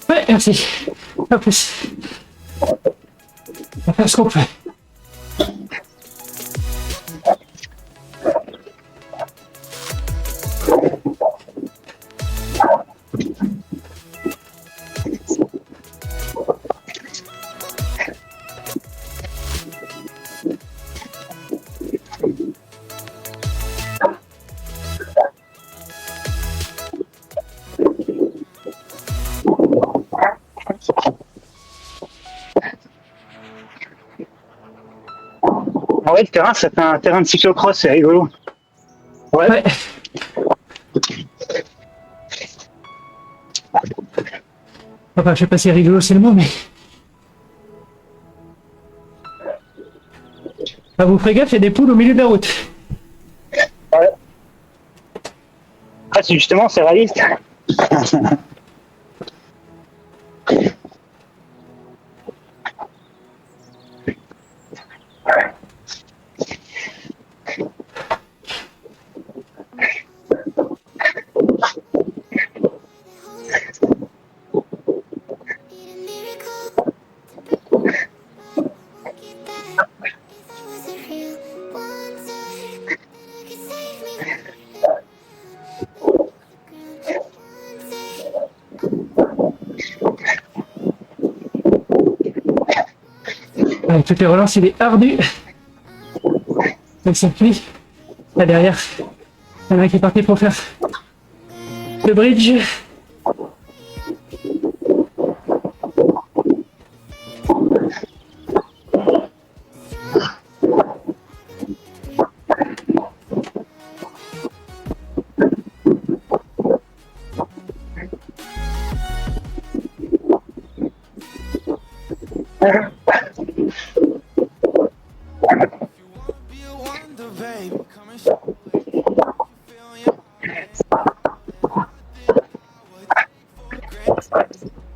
Ouais, merci. Pas plus. On va faire ce qu'on peut. En vrai, le terrain, ça fait un terrain de cyclocross, c'est rigolo. Ouais. Enfin, je sais pas si rigolo c'est le mot, mais... Ah, vous ferez gaffe, il y a des poules au milieu de la route. Ouais. Ah, c'est justement, c'est réaliste. Avec toutes les relances, il est ardu. Le circuit. Là derrière, il y en a un qui est parti pour faire le bridge.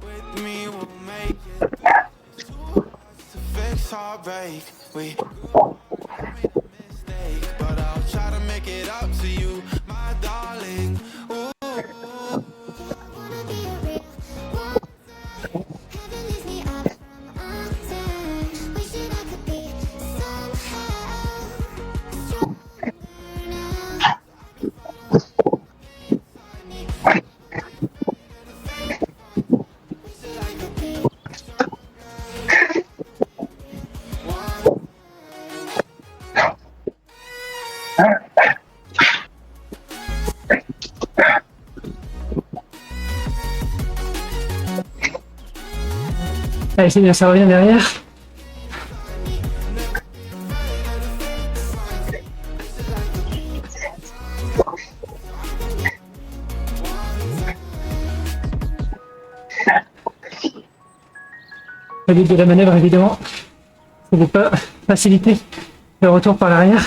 With me will make it. To fix heartbreak, we made a mistake, but I'll try to make it up to you, my darling. Ooh. Allez, c'est bien, ça revient derrière. Le but de la manœuvre, évidemment, c'est de ne pas faciliter le retour par l'arrière.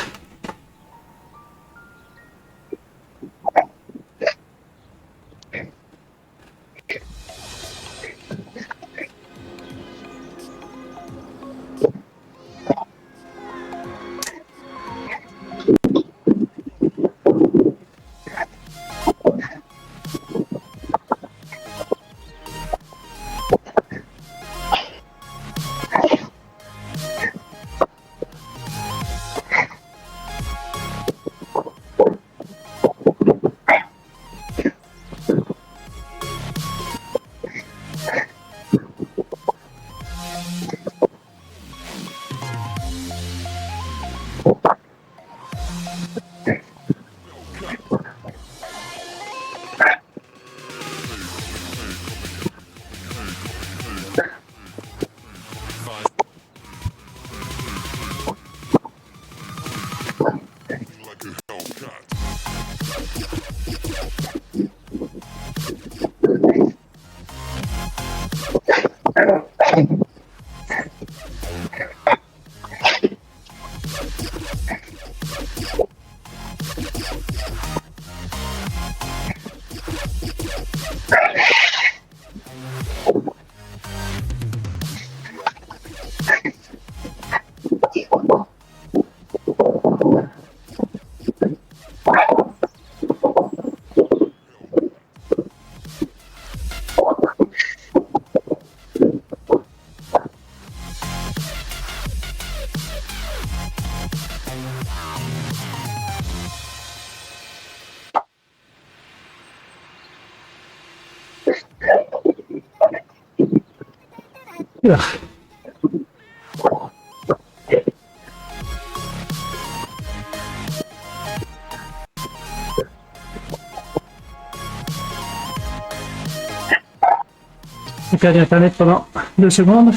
J'ai perdu internet pendant 2 secondes.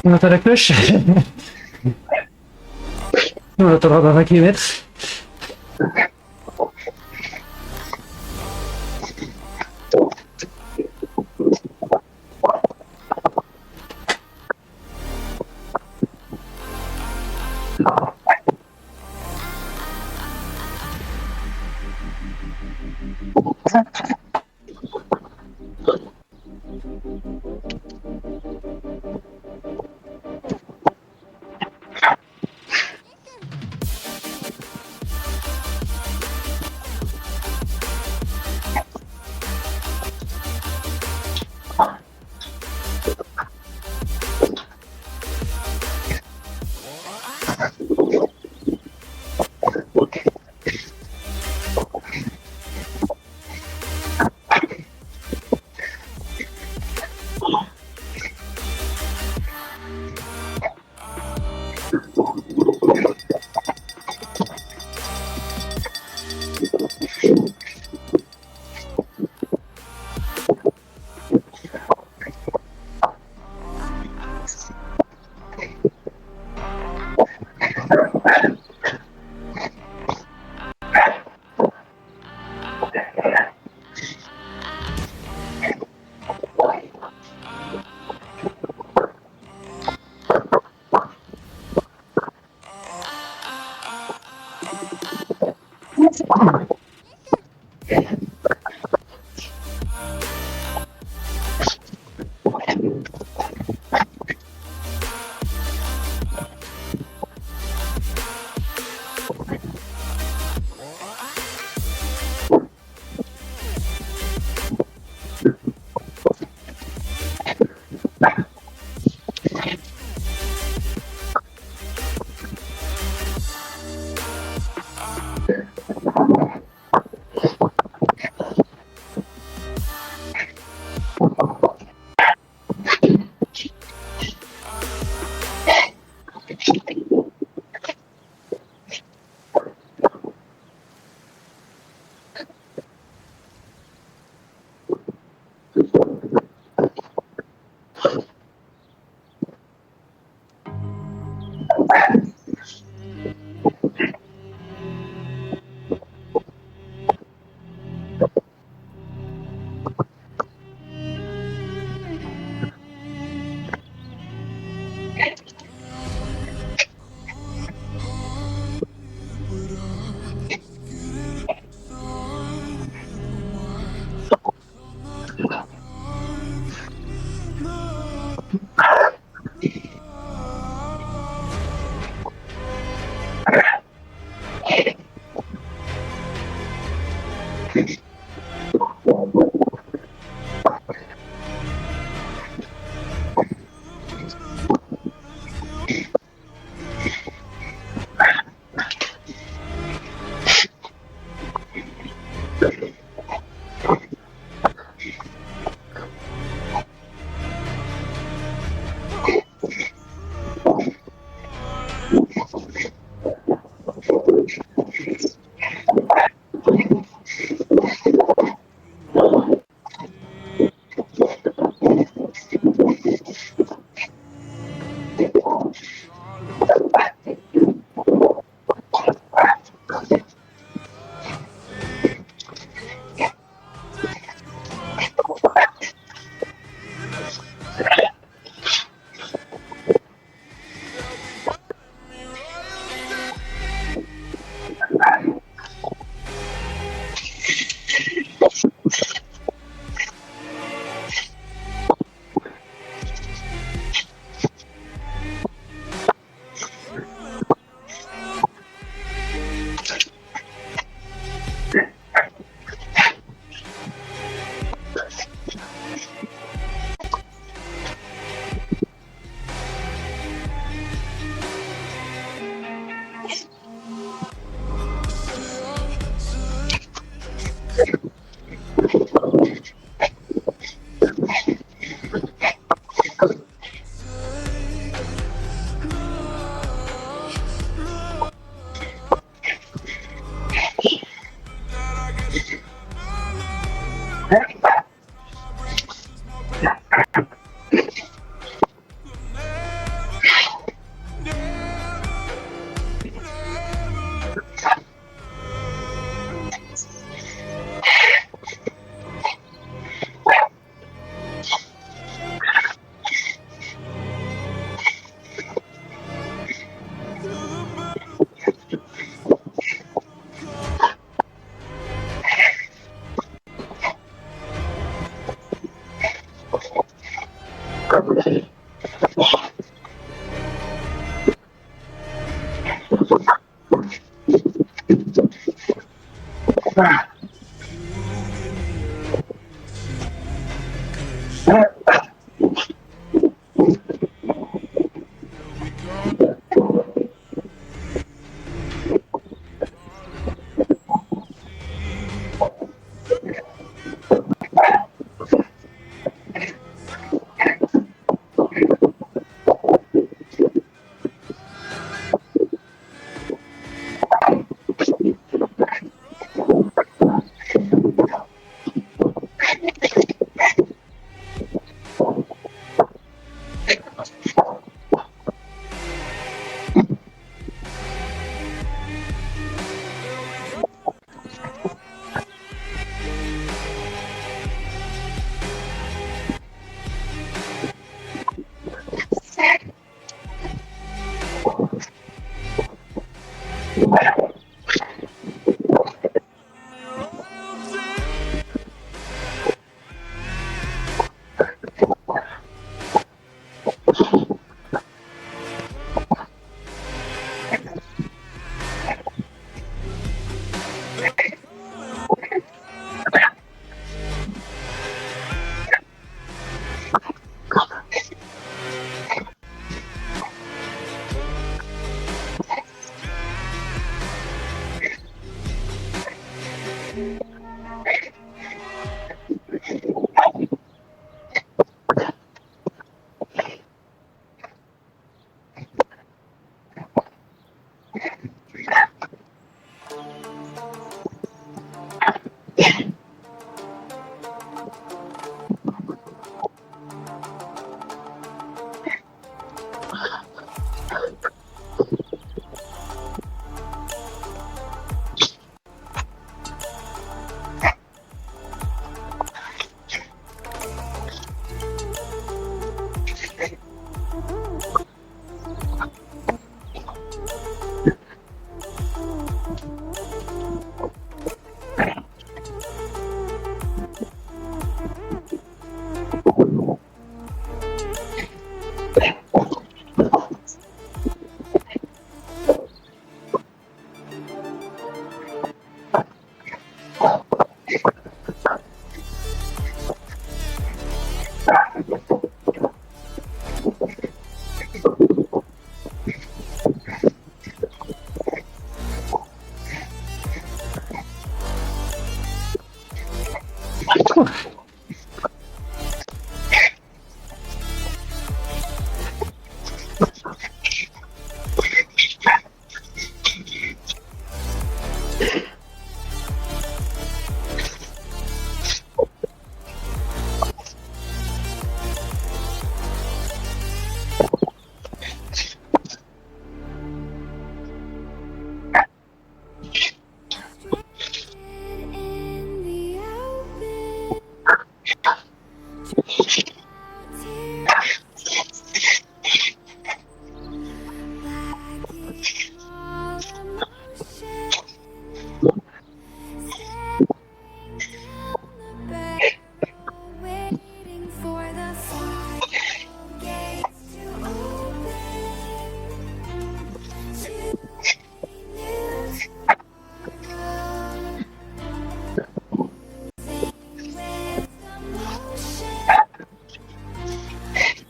On attend la cloche. On attendra dans 20 km.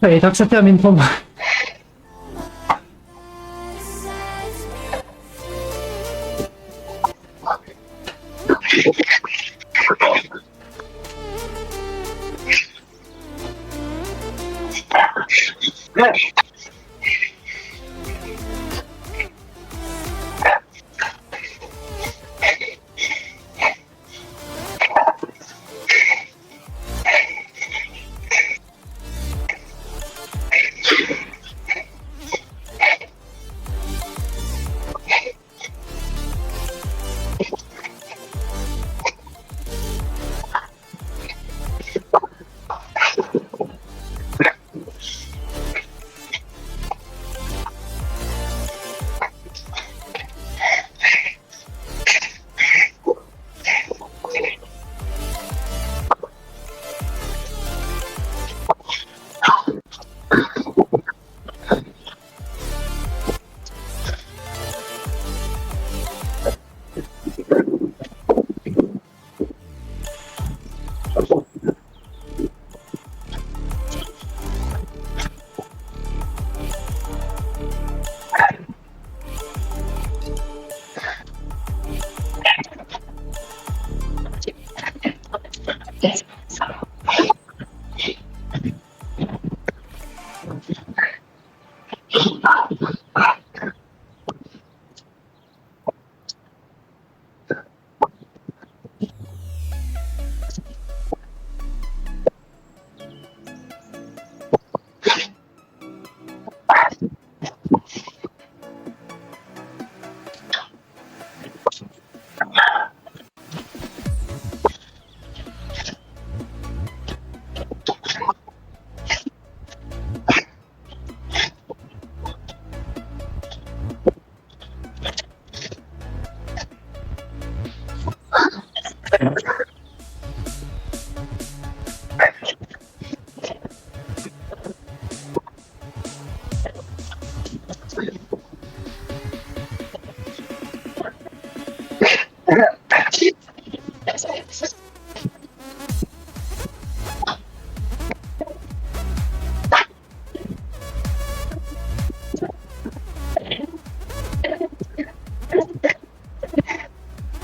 Allez, tant que ça termine pour moi.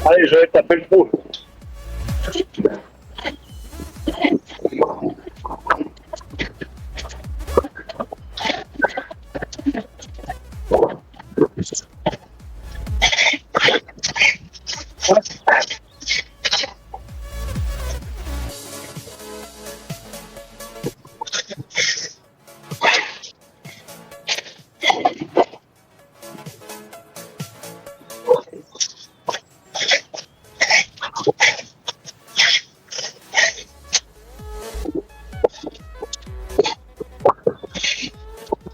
Allez, je vais taper le trou.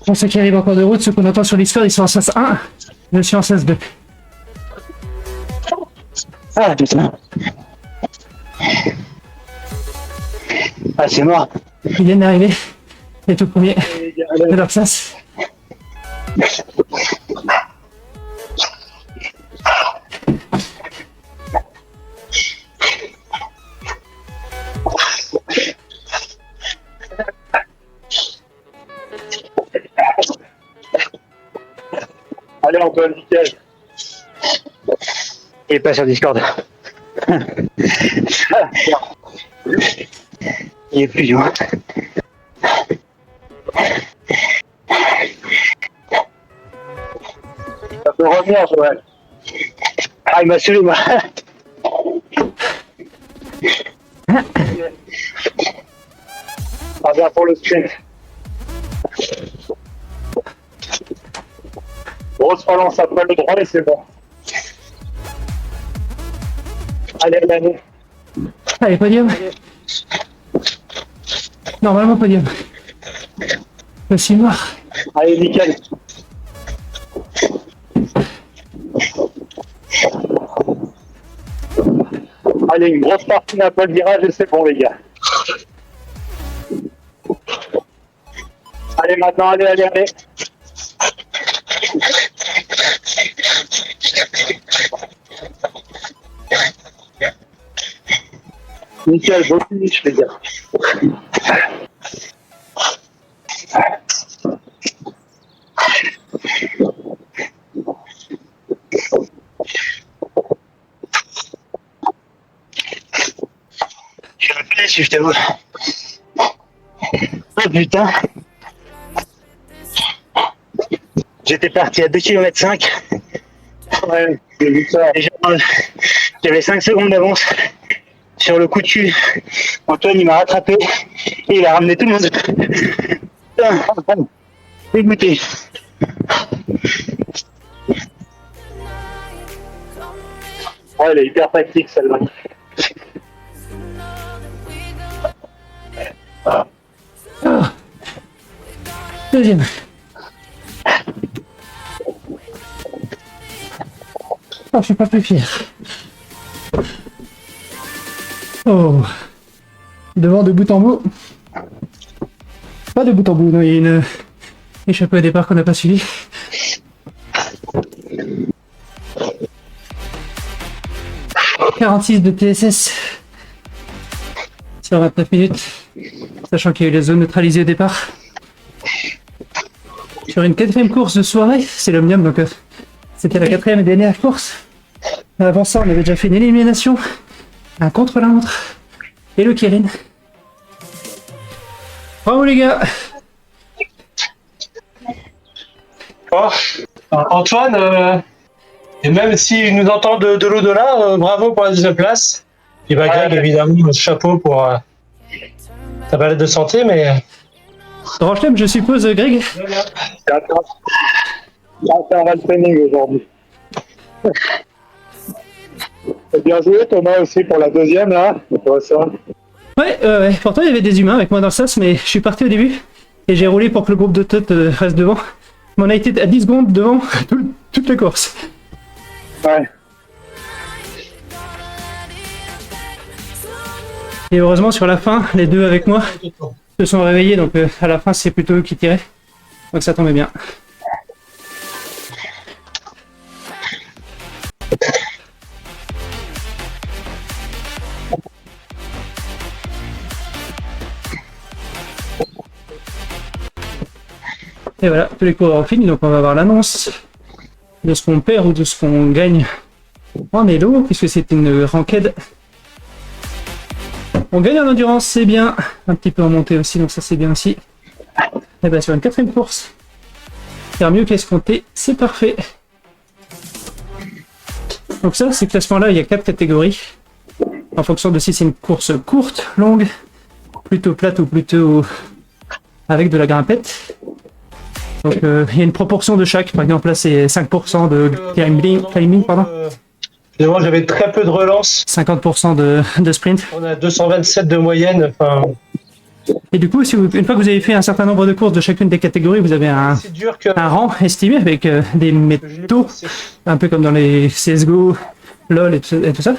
Pour ceux qui arrivent encore de route, ceux qu'on entend sur l'histoire, ils sont en sas 1. Je suis en sas 2. Ah putain. Ah c'est mort. Ils viennent d'arriver. Les tout premiers de leur sas. Allez Antoine, nickel. Il est pas sur Discord. Il est plus loin. Ça peut revenir, Joël. Ah il m'a saoulé moi. Ah bien pour le sprint. Grosse relance après le droit et c'est bon. Allez, allez. Allez, podium. Normalement, podium. Le 6 noir. Allez, nickel. Allez, une grosse partie d'un peu de virage et c'est bon, les gars. Allez, maintenant, allez, allez, allez. Nickel, beau finish, les gars. Je suis un peu déçu, je t'avoue. Oh putain. J'étais parti à 2,5 km. Ouais, j'ai vu ça. Et j'avais 5 secondes d'avance. Sur le coup de cul, Antoine il m'a rattrapé et il a ramené tout le monde. Putain, dégoûté. Ouais, elle est hyper pratique celle-là. Oh. Deuxième. Oh, je suis pas plus fier. Oh. Devant de bout en bout. Pas de bout en bout, non, il y a une échappée au départ qu'on n'a pas suivi. « 46 de TSS sur 29 minutes, sachant qu'il y a eu les zones neutralisées au départ. Sur une quatrième course de soirée, c'est l'Omnium, donc c'était la quatrième et dernière course. Avant ça, on avait déjà fait une élimination, un contre-la-montre et le Kirin. Bravo les gars! Oh, Antoine, et même s'il nous entend de l'au-delà, bravo pour la deuxième place. Et bah, Greg, évidemment, chapeau pour ta balade de santé, mais. Rochelem, je suppose, Greg. C'est un mal training aujourd'hui. Bien joué Thomas aussi pour la deuxième là. Ça. Ouais, pourtant il y avait des humains avec moi dans le sas, mais je suis parti au début et j'ai roulé pour que le groupe de tête reste devant. Mais on a été à 10 secondes devant toute la course. Ouais. Et heureusement sur la fin, les deux avec moi se sont réveillés, donc à la fin c'est plutôt eux qui tiraient. Donc ça tombait bien. Et voilà, tous les coureurs ont fini, donc on va avoir l'annonce de ce qu'on perd ou de ce qu'on gagne en élo, puisque c'est une ranked. On gagne en endurance, c'est bien. Un petit peu en montée aussi, donc ça c'est bien aussi. Et bien sur une 4ème course, faire mieux qu'escompté, c'est parfait. Donc ça, ces classements-là, il y a 4 catégories. En fonction de si c'est une course courte, longue, plutôt plate ou plutôt avec de la grimpette. Donc il y a une proportion de chaque, par exemple là c'est 5% de climbing, pardon. Moi j'avais très peu de relance. 50% de sprint. On a 227 de moyenne. Enfin... Et du coup, une fois que vous avez fait un certain nombre de courses de chacune des catégories, vous avez un rang estimé avec des métaux, un peu comme dans les CSGO, LOL et tout ça.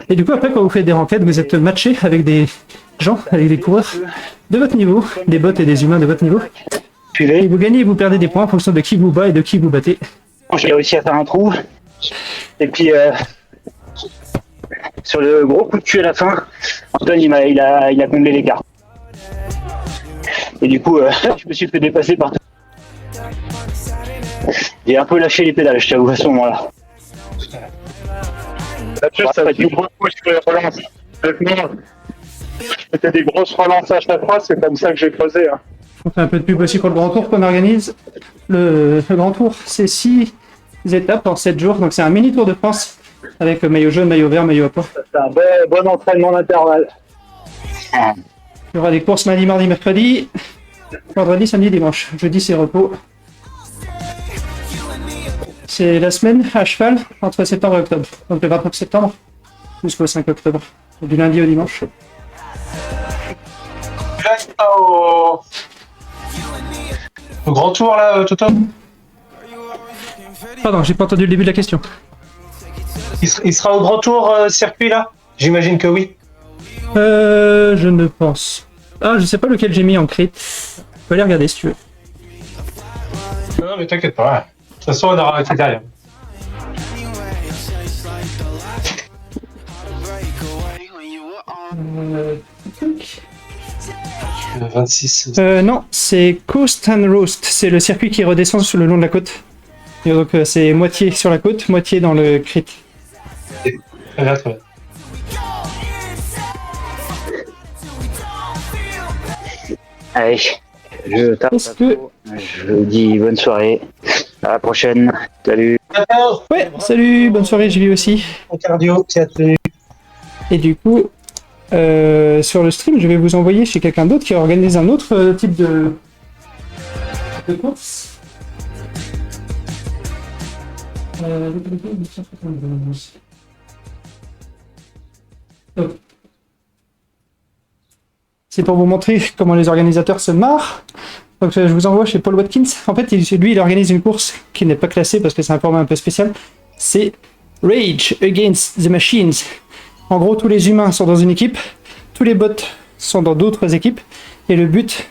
Et du coup après quand vous faites des ranked, vous êtes matché avec des gens, avec des coureurs de votre niveau, des bots et des humains de votre niveau. Et vous gagnez et vous perdez des points en fonction de qui vous bat et de qui vous battez. J'ai réussi à faire un trou. Et puis, sur le gros coup de cul à la fin, Antoine il a comblé l'écart. Et du coup, je me suis fait dépasser par tout. J'ai un peu lâché les pédales, je t'avoue, à ce moment-là. Là-dessus, ça va être une grosse push sur les relances. Honnêtement, je mettais des grosses relances à chaque fois, c'est comme ça que j'ai creusé. Hein. On fait un peu de pub aussi pour le grand tour qu'on organise. Le grand tour, c'est 6 étapes en 7 jours, donc c'est un mini tour de France avec maillot jaune, maillot vert, maillot à poids. C'est un bon entraînement d'intervalle. Il y aura des courses lundi, mardi, mercredi, vendredi, samedi, dimanche. Jeudi, c'est repos. C'est la semaine à cheval entre septembre et octobre. Donc le 29 septembre jusqu'au 5 octobre. Du lundi au dimanche. Au grand tour là, Toto. Pardon, j'ai pas entendu le début de la question. Il sera au grand tour circuit là? J'imagine que oui. Je ne pense. Ah, je sais pas lequel j'ai mis en crit. Je peux aller regarder si tu veux. Non, mais t'inquiète pas. De toute façon, on aura été derrière. Truc. 26. Non, c'est Coast and Roast. C'est le circuit qui redescend sur le long de la côte. Et donc c'est moitié sur la côte, moitié dans le crit. Très bien, très bien. Allez, je tape. Je vous dis bonne soirée. À la prochaine. Salut. Ouais, salut, bonne soirée, je vis aussi. En cardio, salut. Et du coup, sur le stream, je vais vous envoyer chez quelqu'un d'autre qui organise un autre type de course. C'est pour vous montrer comment les organisateurs se marrent. Donc je vous envoie chez Paul Watkins. En fait, lui, il organise une course qui n'est pas classée parce que c'est un format un peu spécial. C'est Rage Against the Machines. En gros, tous les humains sont dans une équipe, tous les bots sont dans d'autres équipes, et le but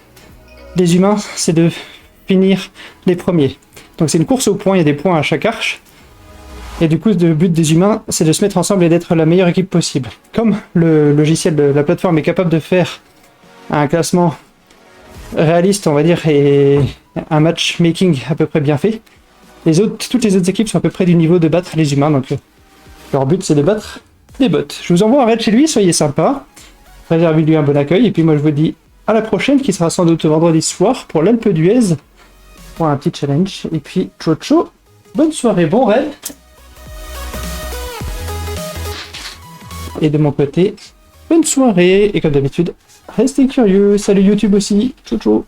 des humains, c'est de finir les premiers. Donc c'est une course au point, il y a des points à chaque arche. Et du coup, le but des humains, c'est de se mettre ensemble et d'être la meilleure équipe possible. Comme le logiciel de la plateforme est capable de faire un classement réaliste, on va dire, et un matchmaking à peu près bien fait, toutes les autres équipes sont à peu près du niveau de battre les humains. Donc leur but, c'est de battre les bots. Je vous envoie un raid chez lui, soyez sympa. Réservez-lui un bon accueil. Et puis moi, je vous dis à la prochaine, qui sera sans doute vendredi soir pour l'Alpe d'Huez. pour un petit challenge. Et puis, ciao, bonne soirée, bon rêve. Et de mon côté, bonne soirée. Et comme d'habitude, restez curieux. Salut YouTube aussi. Ciao.